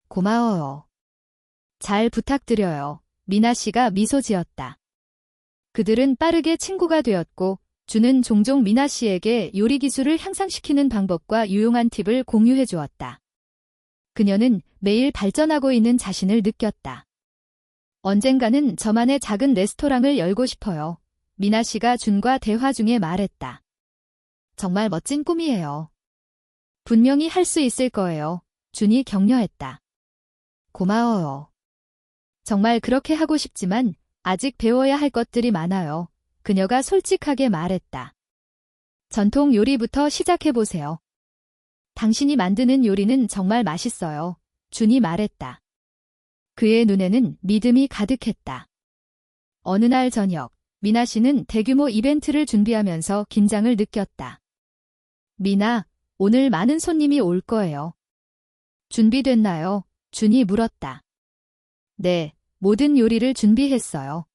고마워요. 잘 부탁드려요. 미나 씨가 미소 지었다. 그들은 빠르게 친구가 되었고 준은 종종 미나 씨에게 요리 기술을 향상시키는 방법과 유용한 팁을 공유해 주었다. 그녀는 매일 발전하고 있는 자신을 느꼈다. 언젠가는 저만의 작은 레스토랑을 열고 싶어요. 미나 씨가 준과 대화 중에 말했다. 정말 멋진 꿈이에요. 분명히 할 수 있을 거예요. 준이 격려했다. 고마워요. 정말 그렇게 하고 싶지만 아직 배워야 할 것들이 많아요. 그녀가 솔직하게 말했다. 전통 요리부터 시작해보세요. 당신이 만드는 요리는 정말 맛있어요. 준이 말했다. 그의 눈에는 믿음이 가득했다. 어느 날 저녁, 미나 씨는 대규모 이벤트를 준비하면서 긴장을 느꼈다. 미나, 오늘 많은 손님이 올 거예요. 준비됐나요? 준이 물었다. 네, 모든 요리를 준비했어요.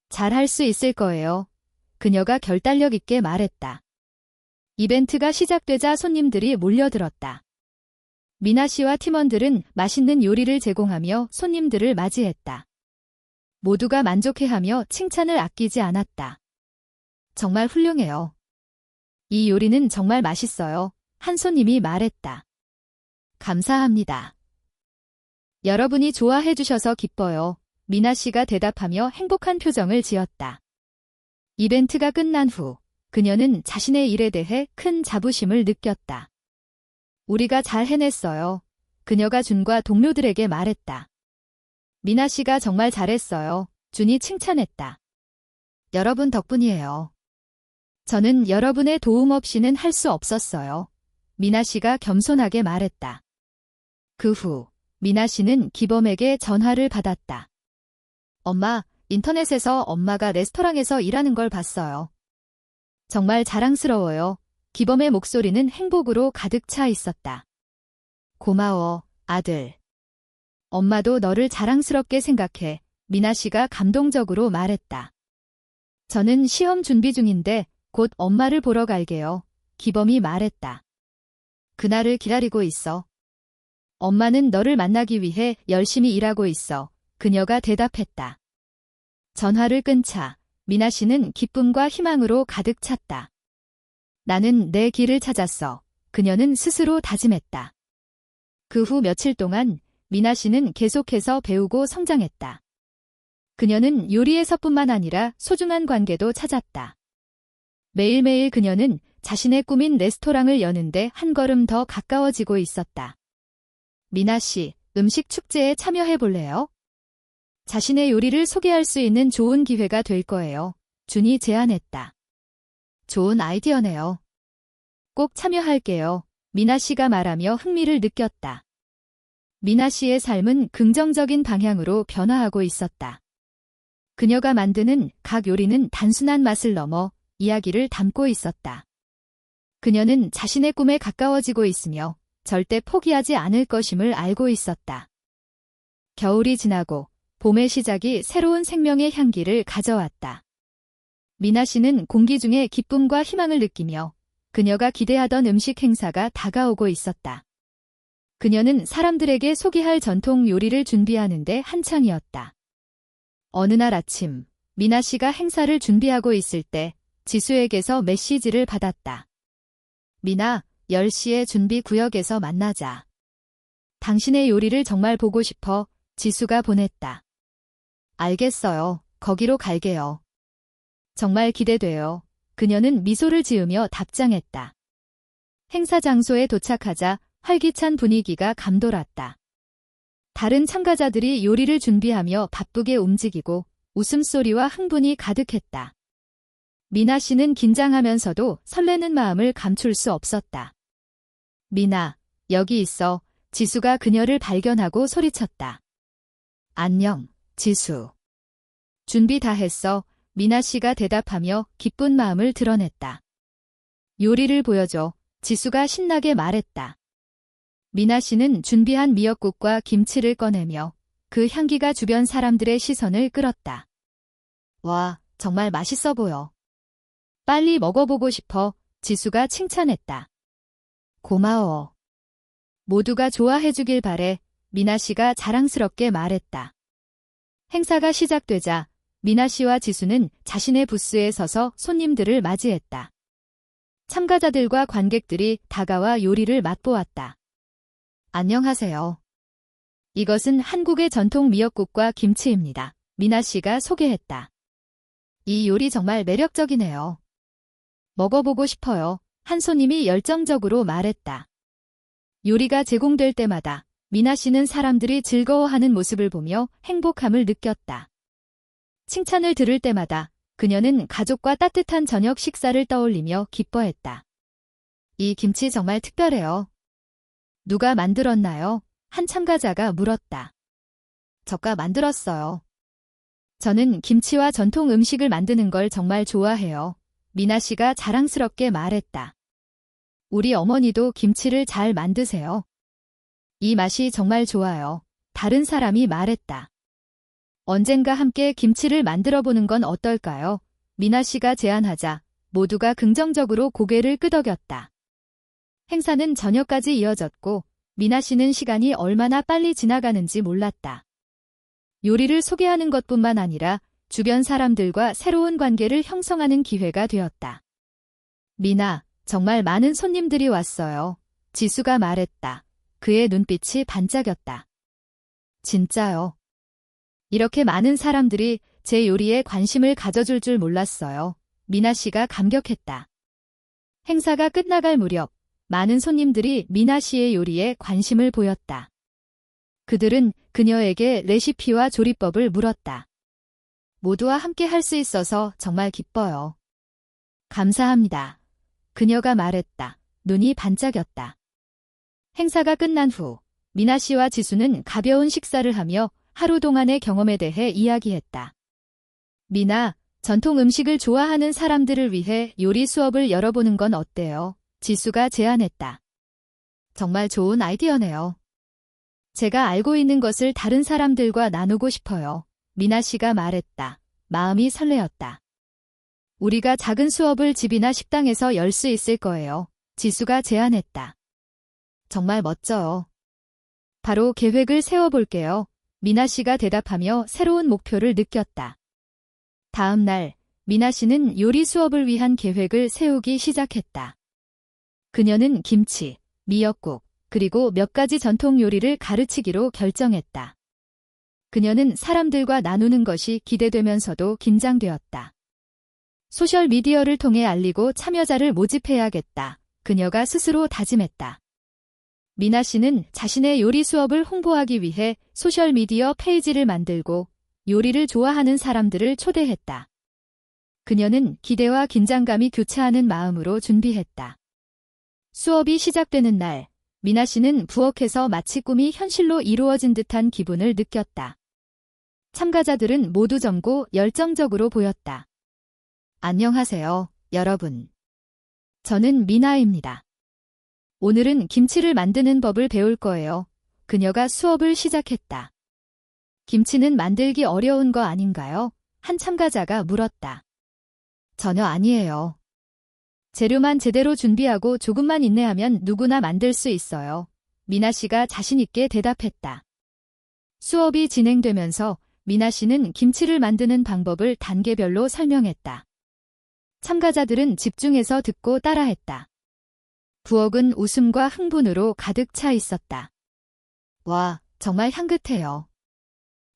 잘할 수 있을 거예요. 그녀가 결단력 있게 말했다. 이벤트가 시작되자 손님들이 몰려들었다. 미나 씨와 팀원들은 맛있는 요리를 제공하며 손님들을 맞이했다. 모두가 만족해하며 칭찬을 아끼지 않았다. 정말 훌륭해요. 이 요리는 정말 맛있어요. 한 손님이 말했다. 감사합니다. 여러분이 좋아해 주셔서 기뻐요. 미나 씨가 대답하며 행복한 표정을 지었다. 이벤트가 끝난 후 그녀는 자신의 일에 대해 큰 자부심을 느꼈다. 우리가 잘 해냈어요. 그녀가 준과 동료들에게 말했다. 미나 씨가 정말 잘했어요. 준이 칭찬했다. 여러분 덕분이에요. 저는 여러분의 도움 없이는 할 수 없었어요. 미나 씨가 겸손하게 말했다. 그 후 미나 씨는 기범에게 전화를 받았다. 엄마, 인터넷에서 엄마가 레스토랑에서 일하는 걸 봤어요. 정말 자랑스러워요. 기범의 목소리는 행복으로 가득 차 있었다. 고마워, 아들. 엄마도 너를 자랑스럽게 생각해. 미나 씨가 감동적으로 말했다. 저는 시험 준비 중인데 곧 엄마를 보러 갈게요. 기범이 말했다. 그날을 기다리고 있어. 엄마는 너를 만나기 위해 열심히 일하고 있어. 그녀가 대답했다. 전화를 끊자 미나 씨는 기쁨과 희망으로 가득 찼다. 나는 내 길을 찾았어. 그녀는 스스로 다짐했다. 그 후 며칠 동안 미나 씨는 계속해서 배우고 성장했다. 그녀는 요리에서뿐만 아니라 소중한 관계도 찾았다. 매일매일 그녀는 자신의 꿈인 레스토랑을 여는데 한 걸음 더 가까워지고 있었다. 미나 씨, 음식 축제에 참여해 볼래요? 자신의 요리를 소개할 수 있는 좋은 기회가 될 거예요. 준이 제안했다. 좋은 아이디어네요. 꼭 참여할게요. 미나 씨가 말하며 흥미를 느꼈다. 미나 씨의 삶은 긍정적인 방향으로 변화하고 있었다. 그녀가 만드는 각 요리는 단순한 맛을 넘어 이야기를 담고 있었다. 그녀는 자신의 꿈에 가까워지고 있으며 절대 포기하지 않을 것임을 알고 있었다. 겨울이 지나고 봄의 시작이 새로운 생명의 향기를 가져왔다. 미나 씨는 공기 중에 기쁨과 희망을 느끼며 그녀가 기대하던 음식 행사가 다가오고 있었다. 그녀는 사람들에게 소개할 전통 요리를 준비하는데 한창이었다. 어느 날 아침, 미나 씨가 행사를 준비하고 있을 때 지수에게서 메시지를 받았다. 미나, 10시에 준비 구역에서 만나자. 당신의 요리를 정말 보고 싶어. 지수가 보냈다. 알겠어요. 거기로 갈게요. 정말 기대돼요. 그녀는 미소를 지으며 답장했다. 행사 장소에 도착하자 활기찬 분위기가 감돌았다. 다른 참가자들이 요리를 준비하며 바쁘게 움직이고 웃음소리와 흥분이 가득했다. 미나 씨는 긴장하면서도 설레는 마음을 감출 수 없었다. 미나, 여기 있어. 지수가 그녀를 발견하고 소리쳤다. 안녕, 지수. 준비 다 했어. 미나 씨가 대답하며 기쁜 마음을 드러냈다. 요리를 보여줘. 지수가 신나게 말했다. 미나 씨는 준비한 미역국과 김치를 꺼내며 그 향기가 주변 사람들의 시선을 끌었다. 와, 정말 맛있어 보여. 빨리 먹어보고 싶어. 지수가 칭찬했다. 고마워. 모두가 좋아해주길 바래. 미나 씨가 자랑스럽게 말했다. 행사가 시작되자 미나 씨와 지수는 자신의 부스에 서서 손님들을 맞이했다. 참가자들과 관객들이 다가와 요리를 맛보았다. 안녕하세요. 이것은 한국의 전통 미역국과 김치입니다. 미나 씨가 소개했다. 이 요리 정말 매력적이네요. 먹어보고 싶어요. 한 손님이 열정적으로 말했다. 요리가 제공될 때마다 미나 씨는 사람들이 즐거워하는 모습을 보며 행복함을 느꼈다. 칭찬을 들을 때마다 그녀는 가족과 따뜻한 저녁 식사를 떠올리며 기뻐했다. 이 김치 정말 특별해요. 누가 만들었나요? 한 참가자가 물었다. 저가 만들었어요. 저는 김치와 전통 음식을 만드는 걸 정말 좋아해요. 미나 씨가 자랑스럽게 말했다. 우리 어머니도 김치를 잘 만드세요. 이 맛이 정말 좋아요. 다른 사람이 말했다. 언젠가 함께 김치를 만들어 보는 건 어떨까요? 미나 씨가 제안하자 모두가 긍정적으로 고개를 끄덕였다. 행사는 저녁까지 이어졌고 미나 씨는 시간이 얼마나 빨리 지나가는지 몰랐다. 요리를 소개하는 것뿐만 아니라 주변 사람들과 새로운 관계를 형성하는 기회가 되었다. 미나, 정말 많은 손님들이 왔어요. 지수가 말했다. 그의 눈빛이 반짝였다. 진짜요? 이렇게 많은 사람들이 제 요리에 관심을 가져줄 줄 몰랐어요. 미나 씨가 감격했다. 행사가 끝나갈 무렵 많은 손님들이 미나 씨의 요리에 관심을 보였다. 그들은 그녀에게 레시피와 조리법을 물었다. 모두와 함께 할 수 있어서 정말 기뻐요. 감사합니다. 그녀가 말했다. 눈이 반짝였다. 행사가 끝난 후 미나 씨와 지수는 가벼운 식사를 하며 하루 동안의 경험에 대해 이야기했다. 미나, 전통 음식을 좋아하는 사람들을 위해 요리 수업을 열어보는 건 어때요? 지수가 제안했다. 정말 좋은 아이디어네요. 제가 알고 있는 것을 다른 사람들과 나누고 싶어요. 미나 씨가 말했다. 마음이 설레었다. 우리가 작은 수업을 집이나 식당에서 열 수 있을 거예요. 지수가 제안했다. 정말 멋져요. 바로 계획을 세워볼게요. 미나 씨가 대답하며 새로운 목표를 느꼈다. 다음 날, 미나 씨는 요리 수업을 위한 계획을 세우기 시작했다. 그녀는 김치, 미역국, 그리고 몇 가지 전통 요리를 가르치기로 결정했다. 그녀는 사람들과 나누는 것이 기대되면서도 긴장되었다. 소셜미디어를 통해 알리고 참여자를 모집해야겠다. 그녀가 스스로 다짐했다. 미나 씨는 자신의 요리 수업을 홍보하기 위해 소셜미디어 페이지를 만들고 요리를 좋아하는 사람들을 초대했다. 그녀는 기대와 긴장감이 교차하는 마음으로 준비했다. 수업이 시작되는 날, 미나 씨는 부엌에서 마치 꿈이 현실로 이루어진 듯한 기분을 느꼈다. 참가자들은 모두 젊고 열정적으로 보였다. 안녕하세요, 여러분. 저는 미나입니다. 오늘은 김치를 만드는 법을 배울 거예요. 그녀가 수업을 시작했다. 김치는 만들기 어려운 거 아닌가요? 한 참가자가 물었다. 전혀 아니에요. 재료만 제대로 준비하고 조금만 인내하면 누구나 만들 수 있어요. 미나 씨가 자신 있게 대답했다. 수업이 진행되면서 미나 씨는 김치를 만드는 방법을 단계별로 설명했다. 참가자들은 집중해서 듣고 따라했다. 부엌은 웃음과 흥분으로 가득 차 있었다. 와, 정말 향긋해요.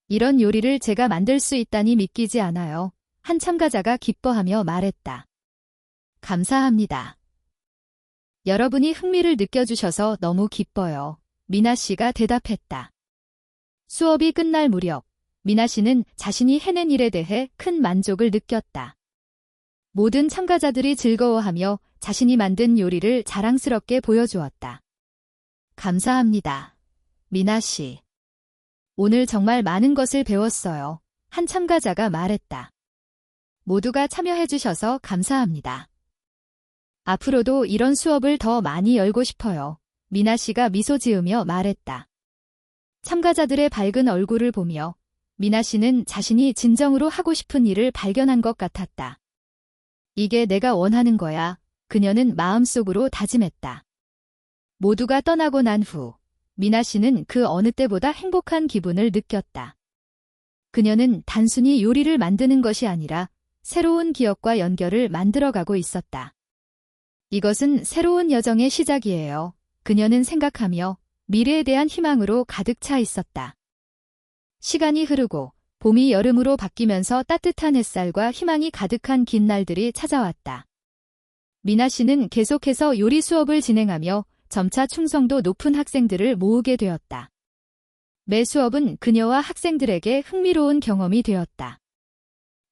이런 요리를 제가 만들 수 있다니 믿기지 않아요. 한 참가자가 기뻐하며 말했다. 감사합니다. 여러분이 흥미를 느껴주셔서 너무 기뻐요. 미나 씨가 대답했다. 수업이 끝날 무렵, 미나 씨는 자신이 해낸 일에 대해 큰 만족을 느꼈다. 모든 참가자들이 즐거워하며 자신이 만든 요리를 자랑스럽게 보여주었다. 감사합니다. 미나 씨. 오늘 정말 많은 것을 배웠어요. 한 참가자가 말했다. 모두가 참여해주셔서 감사합니다. 앞으로도 이런 수업을 더 많이 열고 싶어요. 미나 씨가 미소 지으며 말했다. 참가자들의 밝은 얼굴을 보며 미나 씨는 자신이 진정으로 하고 싶은 일을 발견한 것 같았다. 이게 내가 원하는 거야. 그녀는 마음속으로 다짐했다. 모두가 떠나고 난 후 미나 씨는 그 어느 때보다 행복한 기분을 느꼈다. 그녀는 단순히 요리를 만드는 것이 아니라 새로운 기억과 연결을 만들어가고 있었다. 이것은 새로운 여정의 시작이에요. 그녀는 생각하며 미래에 대한 희망으로 가득 차 있었다. 시간이 흐르고 봄이 여름으로 바뀌면서 따뜻한 햇살과 희망이 가득한 긴 날들이 찾아왔다. 미나 씨는 계속해서 요리 수업을 진행하며 점차 충성도 높은 학생들을 모으게 되었다. 매 수업은 그녀와 학생들에게 흥미로운 경험이 되었다.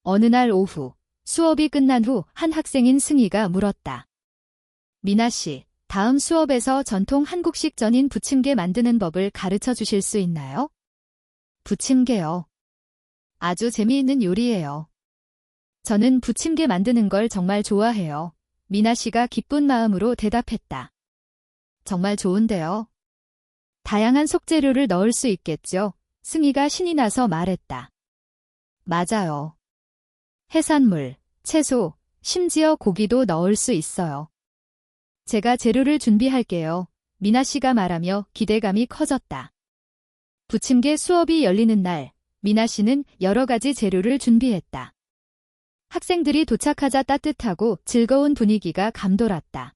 어느 날 오후, 수업이 끝난 후 한 학생인 승희가 물었다. 미나 씨, 다음 수업에서 전통 한국식 전인 부침개 만드는 법을 가르쳐 주실 수 있나요? 부침개요. 아주 재미있는 요리예요. 저는 부침개 만드는 걸 정말 좋아해요. 미나 씨가 기쁜 마음으로 대답했다. 정말 좋은데요. 다양한 속재료를 넣을 수 있겠죠. 승희가 신이 나서 말했다. 맞아요. 해산물, 채소, 심지어 고기도 넣을 수 있어요. 제가 재료를 준비할게요. 미나 씨가 말하며 기대감이 커졌다. 부침개 수업이 열리는 날, 미나 씨는 여러 가지 재료를 준비했다. 학생들이 도착하자 따뜻하고 즐거운 분위기가 감돌았다.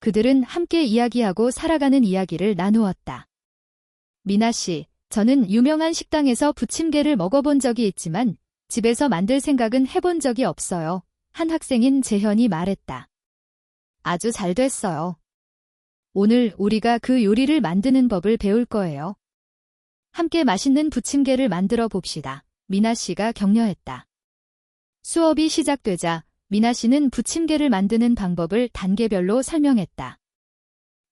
그들은 함께 이야기하고 살아가는 이야기를 나누었다. 미나 씨, 저는 유명한 식당에서 부침개를 먹어본 적이 있지만 집에서 만들 생각은 해본 적이 없어요. 한 학생인 재현이 말했다. 아주 잘 됐어요. 오늘 우리가 그 요리를 만드는 법을 배울 거예요. 함께 맛있는 부침개를 만들어 봅시다. 미나 씨가 격려했다. 수업이 시작되자 미나 씨는 부침개를 만드는 방법을 단계별로 설명했다.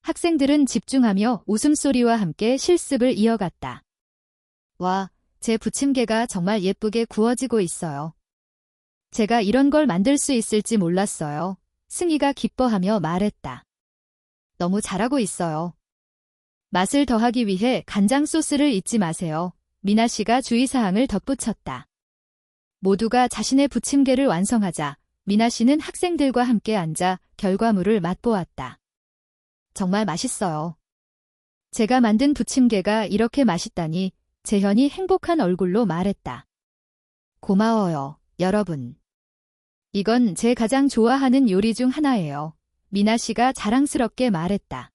학생들은 집중하며 웃음소리와 함께 실습을 이어갔다. 와, 제 부침개가 정말 예쁘게 구워지고 있어요. 제가 이런 걸 만들 수 있을지 몰랐어요. 승희가 기뻐하며 말했다. 너무 잘하고 있어요. 맛을 더하기 위해 간장 소스를 잊지 마세요. 미나 씨가 주의사항을 덧붙였다. 모두가 자신의 부침개를 완성하자 미나 씨는 학생들과 함께 앉아 결과물을 맛보았다. 정말 맛있어요. 제가 만든 부침개가 이렇게 맛있다니 재현이 행복한 얼굴로 말했다. 고마워요, 여러분. 이건 제 가장 좋아하는 요리 중 하나예요. 미나 씨가 자랑스럽게 말했다.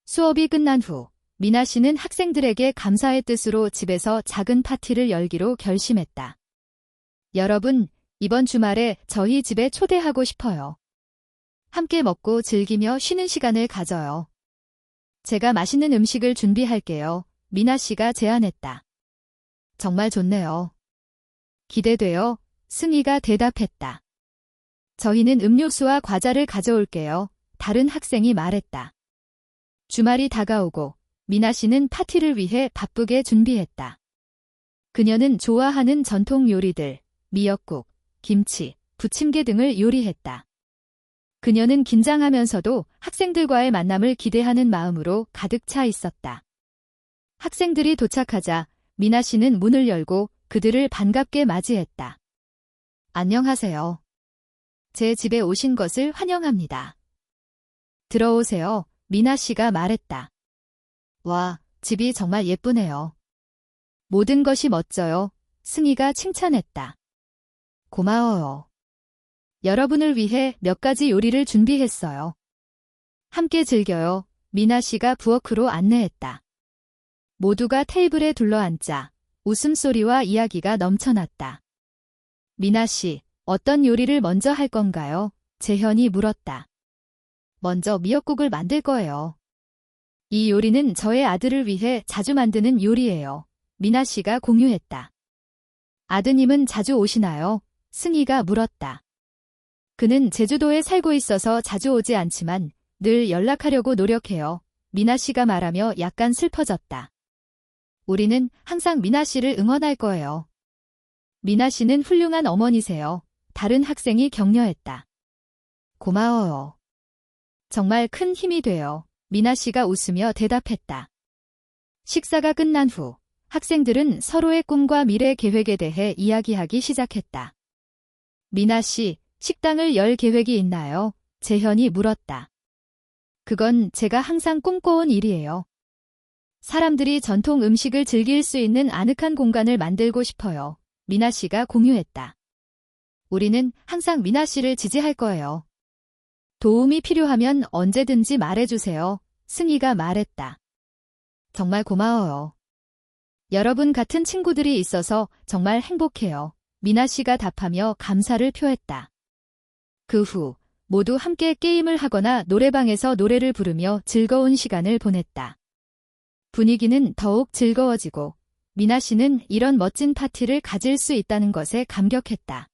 수업이 끝난 후 미나 씨는 학생들에게 감사의 뜻으로 집에서 작은 파티를 열기로 결심했다. 여러분, 이번 주말에 저희 집에 초대하고 싶어요. 함께 먹고 즐기며 쉬는 시간을 가져요. 제가 맛있는 음식을 준비할게요. 미나 씨가 제안했다. 정말 좋네요. 기대돼요. 승희가 대답했다. 저희는 음료수와 과자를 가져올게요. 다른 학생이 말했다. 주말이 다가오고 미나 씨는 파티를 위해 바쁘게 준비했다. 그녀는 좋아하는 전통 요리들, 미역국, 김치, 부침개 등을 요리했다. 그녀는 긴장하면서도 학생들과의 만남을 기대하는 마음으로 가득 차 있었다. 학생들이 도착하자 미나 씨는 문을 열고 그들을 반갑게 맞이했다. 안녕하세요. 제 집에 오신 것을 환영합니다. 들어오세요. 미나 씨가 말했다. 와, 집이 정말 예쁘네요. 모든 것이 멋져요. 승희가 칭찬했다. 고마워요. 여러분을 위해 몇 가지 요리를 준비했어요. 함께 즐겨요. 미나 씨가 부엌으로 안내했다. 모두가 테이블에 둘러앉자 웃음소리와 이야기가 넘쳐났다. 미나 씨, 어떤 요리를 먼저 할 건가요? 재현이 물었다. 먼저 미역국을 만들 거예요. 이 요리는 저의 아들을 위해 자주 만드는 요리예요. 미나 씨가 공유했다. 아드님은 자주 오시나요? 승희가 물었다. 그는 제주도에 살고 있어서 자주 오지 않지만 늘 연락하려고 노력해요. 미나 씨가 말하며 약간 슬퍼졌다. 우리는 항상 미나 씨를 응원할 거예요. 미나 씨는 훌륭한 어머니세요. 다른 학생이 격려했다. 고마워요. 정말 큰 힘이 돼요. 미나 씨가 웃으며 대답했다. 식사가 끝난 후 학생들은 서로의 꿈과 미래 계획에 대해 이야기하기 시작했다. 미나 씨, 식당을 열 계획이 있나요? 재현이 물었다. 그건 제가 항상 꿈꿔온 일이에요. 사람들이 전통 음식을 즐길 수 있는 아늑한 공간을 만들고 싶어요. 미나 씨가 공유했다. 우리는 항상 미나 씨를 지지할 거예요. 도움이 필요하면 언제든지 말해주세요. 승희가 말했다. 정말 고마워요. 여러분 같은 친구들이 있어서 정말 행복해요. 미나 씨가 답하며 감사를 표했다. 그 후 모두 함께 게임을 하거나 노래방에서 노래를 부르며 즐거운 시간을 보냈다. 분위기는 더욱 즐거워지고 미나 씨는 이런 멋진 파티를 가질 수 있다는 것에 감격했다.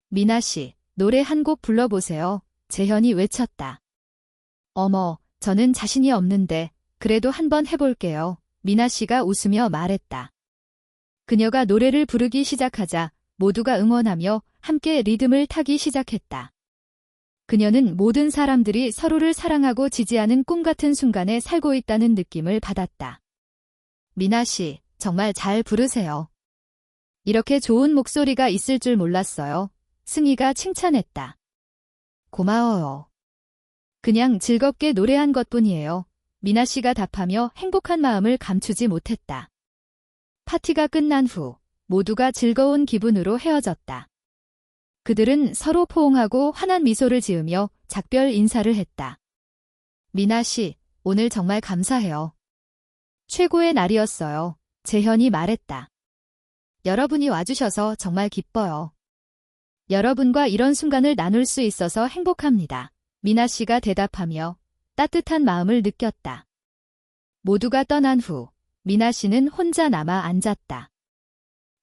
미나 씨, 노래 한 곡 불러보세요. 재현이 외쳤다. 어머, 저는 자신이 없는데 그래도 한번 해볼게요. 미나 씨가 웃으며 말했다. 그녀가 노래를 부르기 시작하자 모두가 응원하며 함께 리듬을 타기 시작했다. 그녀는 모든 사람들이 서로를 사랑하고 지지하는 꿈 같은 순간에 살고 있다는 느낌을 받았다. 미나 씨, 정말 잘 부르세요. 이렇게 좋은 목소리가 있을 줄 몰랐어요. 승희가 칭찬했다. 고마워요. 그냥 즐겁게 노래한 것뿐이에요. 미나 씨가 답하며 행복한 마음을 감추지 못했다. 파티가 끝난 후 모두가 즐거운 기분으로 헤어졌다. 그들은 서로 포옹하고 환한 미소를 지으며 작별 인사를 했다. 미나 씨, 오늘 정말 감사해요. 최고의 날이었어요. 재현이 말했다. 여러분이 와주셔서 정말 기뻐요. 여러분과 이런 순간을 나눌 수 있어서 행복합니다. 미나 씨가 대답하며 따뜻한 마음을 느꼈다. 모두가 떠난 후 미나 씨는 혼자 남아 앉았다.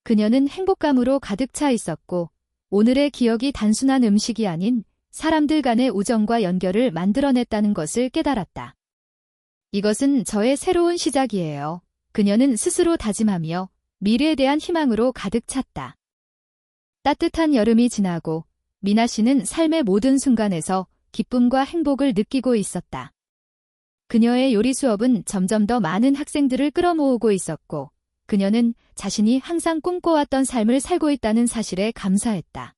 그녀는 행복감으로 가득 차 있었고 오늘의 기억이 단순한 음식이 아닌 사람들 간의 우정과 연결을 만들어냈다는 것을 깨달았다. 이것은 저의 새로운 시작이에요. 그녀는 스스로 다짐하며 미래에 대한 희망으로 가득 찼다. 따뜻한 여름이 지나고 미나 씨는 삶의 모든 순간에서 기쁨과 행복을 느끼고 있었다. 그녀의 요리 수업은 점점 더 많은 학생들을 끌어모으고 있었고 그녀는 자신이 항상 꿈꿔왔던 삶을 살고 있다는 사실에 감사했다.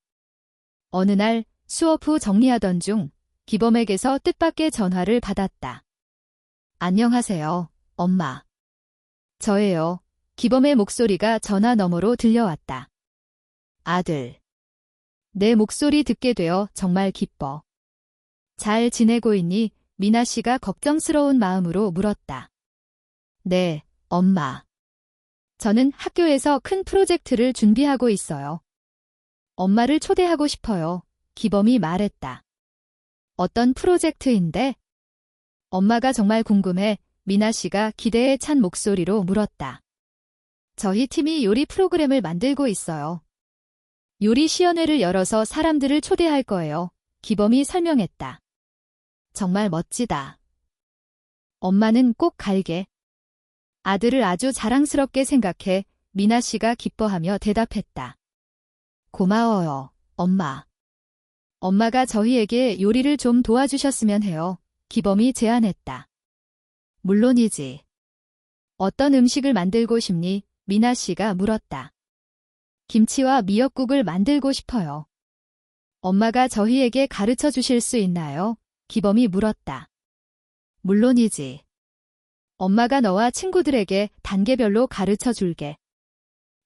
어느 날 수업 후 정리하던 중 기범에게서 뜻밖의 전화를 받았다. 안녕하세요, 엄마. 저예요. 기범의 목소리가 전화 너머로 들려왔다. 아들. 내 목소리 듣게 되어 정말 기뻐. 잘 지내고 있니? 미나 씨가 걱정스러운 마음으로 물었다. 네, 엄마. 저는 학교에서 큰 프로젝트를 준비하고 있어요. 엄마를 초대하고 싶어요. 기범이 말했다. 어떤 프로젝트인데? 엄마가 정말 궁금해. 미나 씨가 기대에 찬 목소리로 물었다. 저희 팀이 요리 프로그램을 만들고 있어요. 요리 시연회를 열어서 사람들을 초대할 거예요. 기범이 설명했다. 정말 멋지다. 엄마는 꼭 갈게. 아들을 아주 자랑스럽게 생각해 미나 씨가 기뻐하며 대답했다. 고마워요, 엄마. 엄마가 저희에게 요리를 좀 도와주셨으면 해요. 기범이 제안했다. 물론이지. 어떤 음식을 만들고 싶니? 미나 씨가 물었다. 김치와 미역국을 만들고 싶어요. 엄마가 저희에게 가르쳐 주실 수 있나요? 기범이 물었다. 물론이지. 엄마가 너와 친구들에게 단계별로 가르쳐 줄게.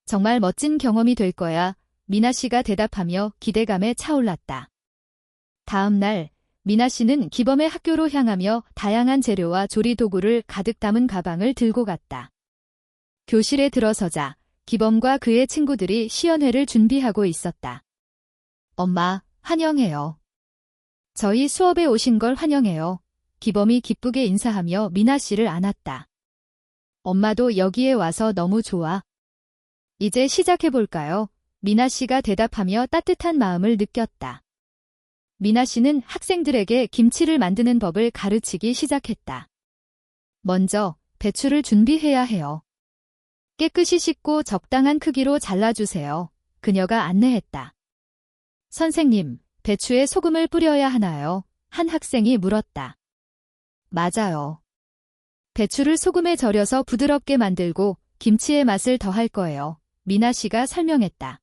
정말 멋진 경험이 될 거야. 미나 씨가 대답하며 기대감에 차올랐다. 다음 날 미나 씨는 기범의 학교로 향하며 다양한 재료와 조리 도구를 가득 담은 가방을 들고 갔다. 교실에 들어서자 기범과 그의 친구들이 시연회를 준비하고 있었다. 엄마, 환영해요. 저희 수업에 오신 걸 환영해요. 기범이 기쁘게 인사하며 미나 씨를 안았다. 엄마도 여기에 와서 너무 좋아. 이제 시작해볼까요? 미나 씨가 대답하며 따뜻한 마음을 느꼈다. 미나 씨는 학생들에게 김치를 만드는 법을 가르치기 시작했다. 먼저 배추를 준비해야 해요. 깨끗이 씻고 적당한 크기로 잘라주세요. 그녀가 안내했다. 선생님, 배추에 소금을 뿌려야 하나요? 한 학생이 물었다. 맞아요. 배추를 소금에 절여서 부드럽게 만들고 김치의 맛을 더할 거예요. 미나 씨가 설명했다.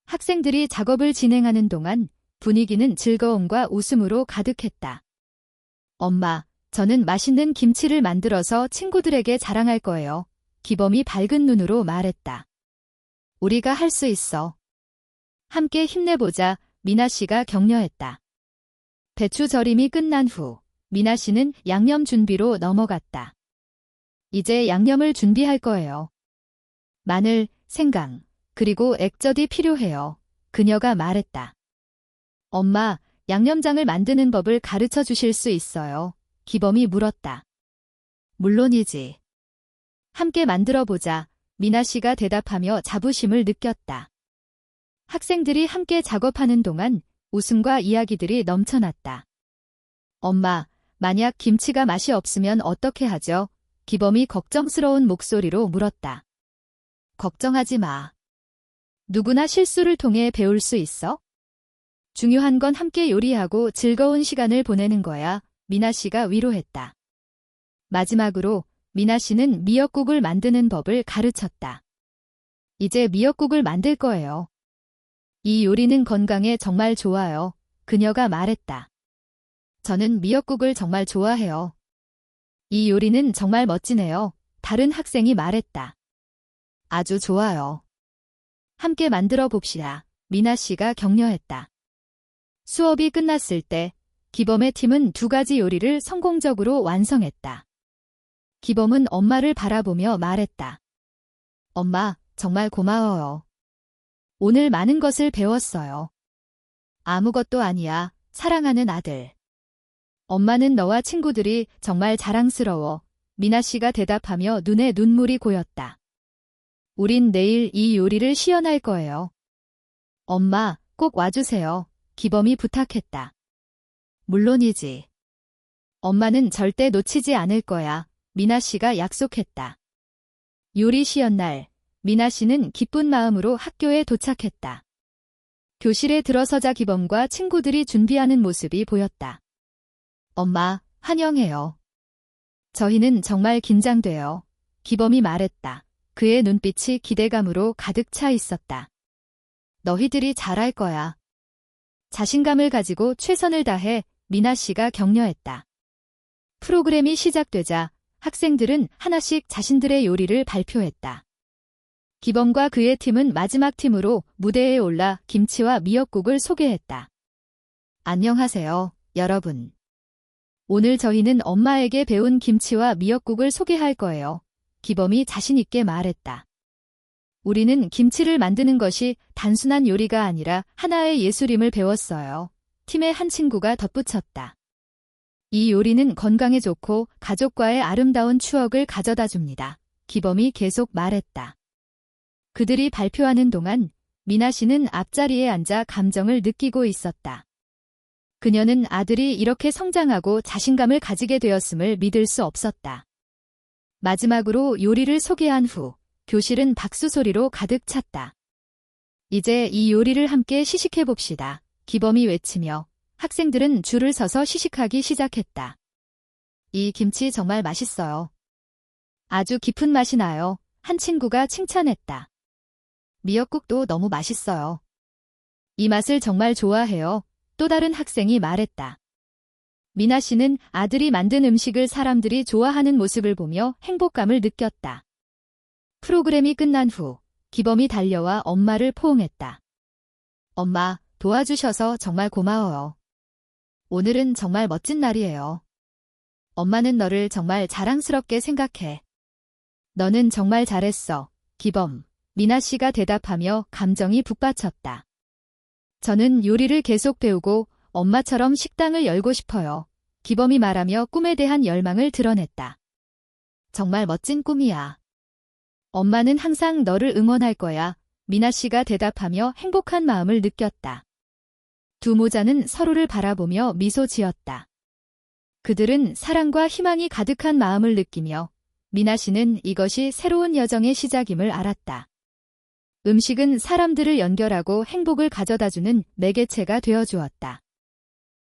학생들이 작업을 진행하는 동안 분위기는 즐거움과 웃음으로 가득했다. 엄마, 저는 맛있는 김치를 만들어서 친구들에게 자랑할 거예요. 기범이 밝은 눈으로 말했다. 우리가 할 수 있어. 함께 힘내보자. 미나 씨가 격려했다. 배추 절임이 끝난 후 미나 씨는 양념 준비로 넘어갔다. 이제 양념을 준비할 거예요. 마늘, 생강, 그리고 액젓이 필요해요. 그녀가 말했다. 엄마, 양념장을 만드는 법을 가르쳐 주실 수 있어요? 기범이 물었다. 물론이지. 함께 만들어보자. 미나 씨가 대답하며 자부심을 느꼈다. 학생들이 함께 작업하는 동안 웃음과 이야기들이 넘쳐났다. 엄마, 만약 김치가 맛이 없으면 어떻게 하죠? 기범이 걱정스러운 목소리로 물었다. 걱정하지 마. 누구나 실수를 통해 배울 수 있어? 중요한 건 함께 요리하고 즐거운 시간을 보내는 거야. 미나 씨가 위로했다. 마지막으로 미나 씨는 미역국을 만드는 법을 가르쳤다. 이제 미역국을 만들 거예요. 이 요리는 건강에 정말 좋아요. 그녀가 말했다. 저는 미역국을 정말 좋아해요. 이 요리는 정말 멋지네요. 다른 학생이 말했다. 아주 좋아요. 함께 만들어 봅시다. 미나 씨가 격려했다. 수업이 끝났을 때 기범의 팀은 2가지 요리를 성공적으로 완성했다. 기범은 엄마를 바라보며 말했다. 엄마, 정말 고마워요. 오늘 많은 것을 배웠어요. 아무것도 아니야, 사랑하는 아들. 엄마는 너와 친구들이 정말 자랑스러워. 미나 씨가 대답하며 눈에 눈물이 고였다. 우린 내일 이 요리를 시연할 거예요. 엄마, 꼭 와주세요. 기범이 부탁했다. 물론이지. 엄마는 절대 놓치지 않을 거야. 미나 씨가 약속했다. 요리 시연 날, 미나 씨는 기쁜 마음으로 학교에 도착했다. 교실에 들어서자 기범과 친구들이 준비하는 모습이 보였다. 엄마, 환영해요. 저희는 정말 긴장돼요. 기범이 말했다. 그의 눈빛이 기대감으로 가득 차 있었다. 너희들이 잘할 거야. 자신감을 가지고 최선을 다해 미나 씨가 격려했다. 프로그램이 시작되자 학생들은 하나씩 자신들의 요리를 발표했다. 기범과 그의 팀은 마지막 팀으로 무대에 올라 김치와 미역국을 소개했다. 안녕하세요, 여러분. 오늘 저희는 엄마에게 배운 김치와 미역국을 소개할 거예요. 기범이 자신 있게 말했다. 우리는 김치를 만드는 것이 단순한 요리가 아니라 하나의 예술임을 배웠어요. 팀의 한 친구가 덧붙였다. 이 요리는 건강에 좋고 가족과의 아름다운 추억을 가져다 줍니다. 기범이 계속 말했다. 그들이 발표하는 동안 미나 씨는 앞자리에 앉아 감정을 느끼고 있었다. 그녀는 아들이 이렇게 성장하고 자신감을 가지게 되었음을 믿을 수 없었다. 마지막으로 요리를 소개한 후 교실은 박수 소리로 가득 찼다. 이제 이 요리를 함께 시식해 봅시다. 기범이 외치며 학생들은 줄을 서서 시식하기 시작했다. 이 김치 정말 맛있어요. 아주 깊은 맛이 나요. 한 친구가 칭찬했다. 미역국도 너무 맛있어요. 이 맛을 정말 좋아해요. 또 다른 학생이 말했다. 미나 씨는 아들이 만든 음식을 사람들이 좋아하는 모습을 보며 행복감을 느꼈다. 프로그램이 끝난 후 기범이 달려와 엄마를 포옹했다. 엄마, 도와주셔서 정말 고마워요. 오늘은 정말 멋진 날이에요. 엄마는 너를 정말 자랑스럽게 생각해. 너는 정말 잘했어, 기범. 미나 씨가 대답하며 감정이 북받쳤다. 저는 요리를 계속 배우고 엄마처럼 식당을 열고 싶어요. 기범이 말하며 꿈에 대한 열망을 드러냈다. 정말 멋진 꿈이야. 엄마는 항상 너를 응원할 거야. 미나 씨가 대답하며 행복한 마음을 느꼈다. 두 모자는 서로를 바라보며 미소 지었다. 그들은 사랑과 희망이 가득한 마음을 느끼며 미나 씨는 이것이 새로운 여정의 시작임을 알았다. 음식은 사람들을 연결하고 행복을 가져다주는 매개체가 되어주었다.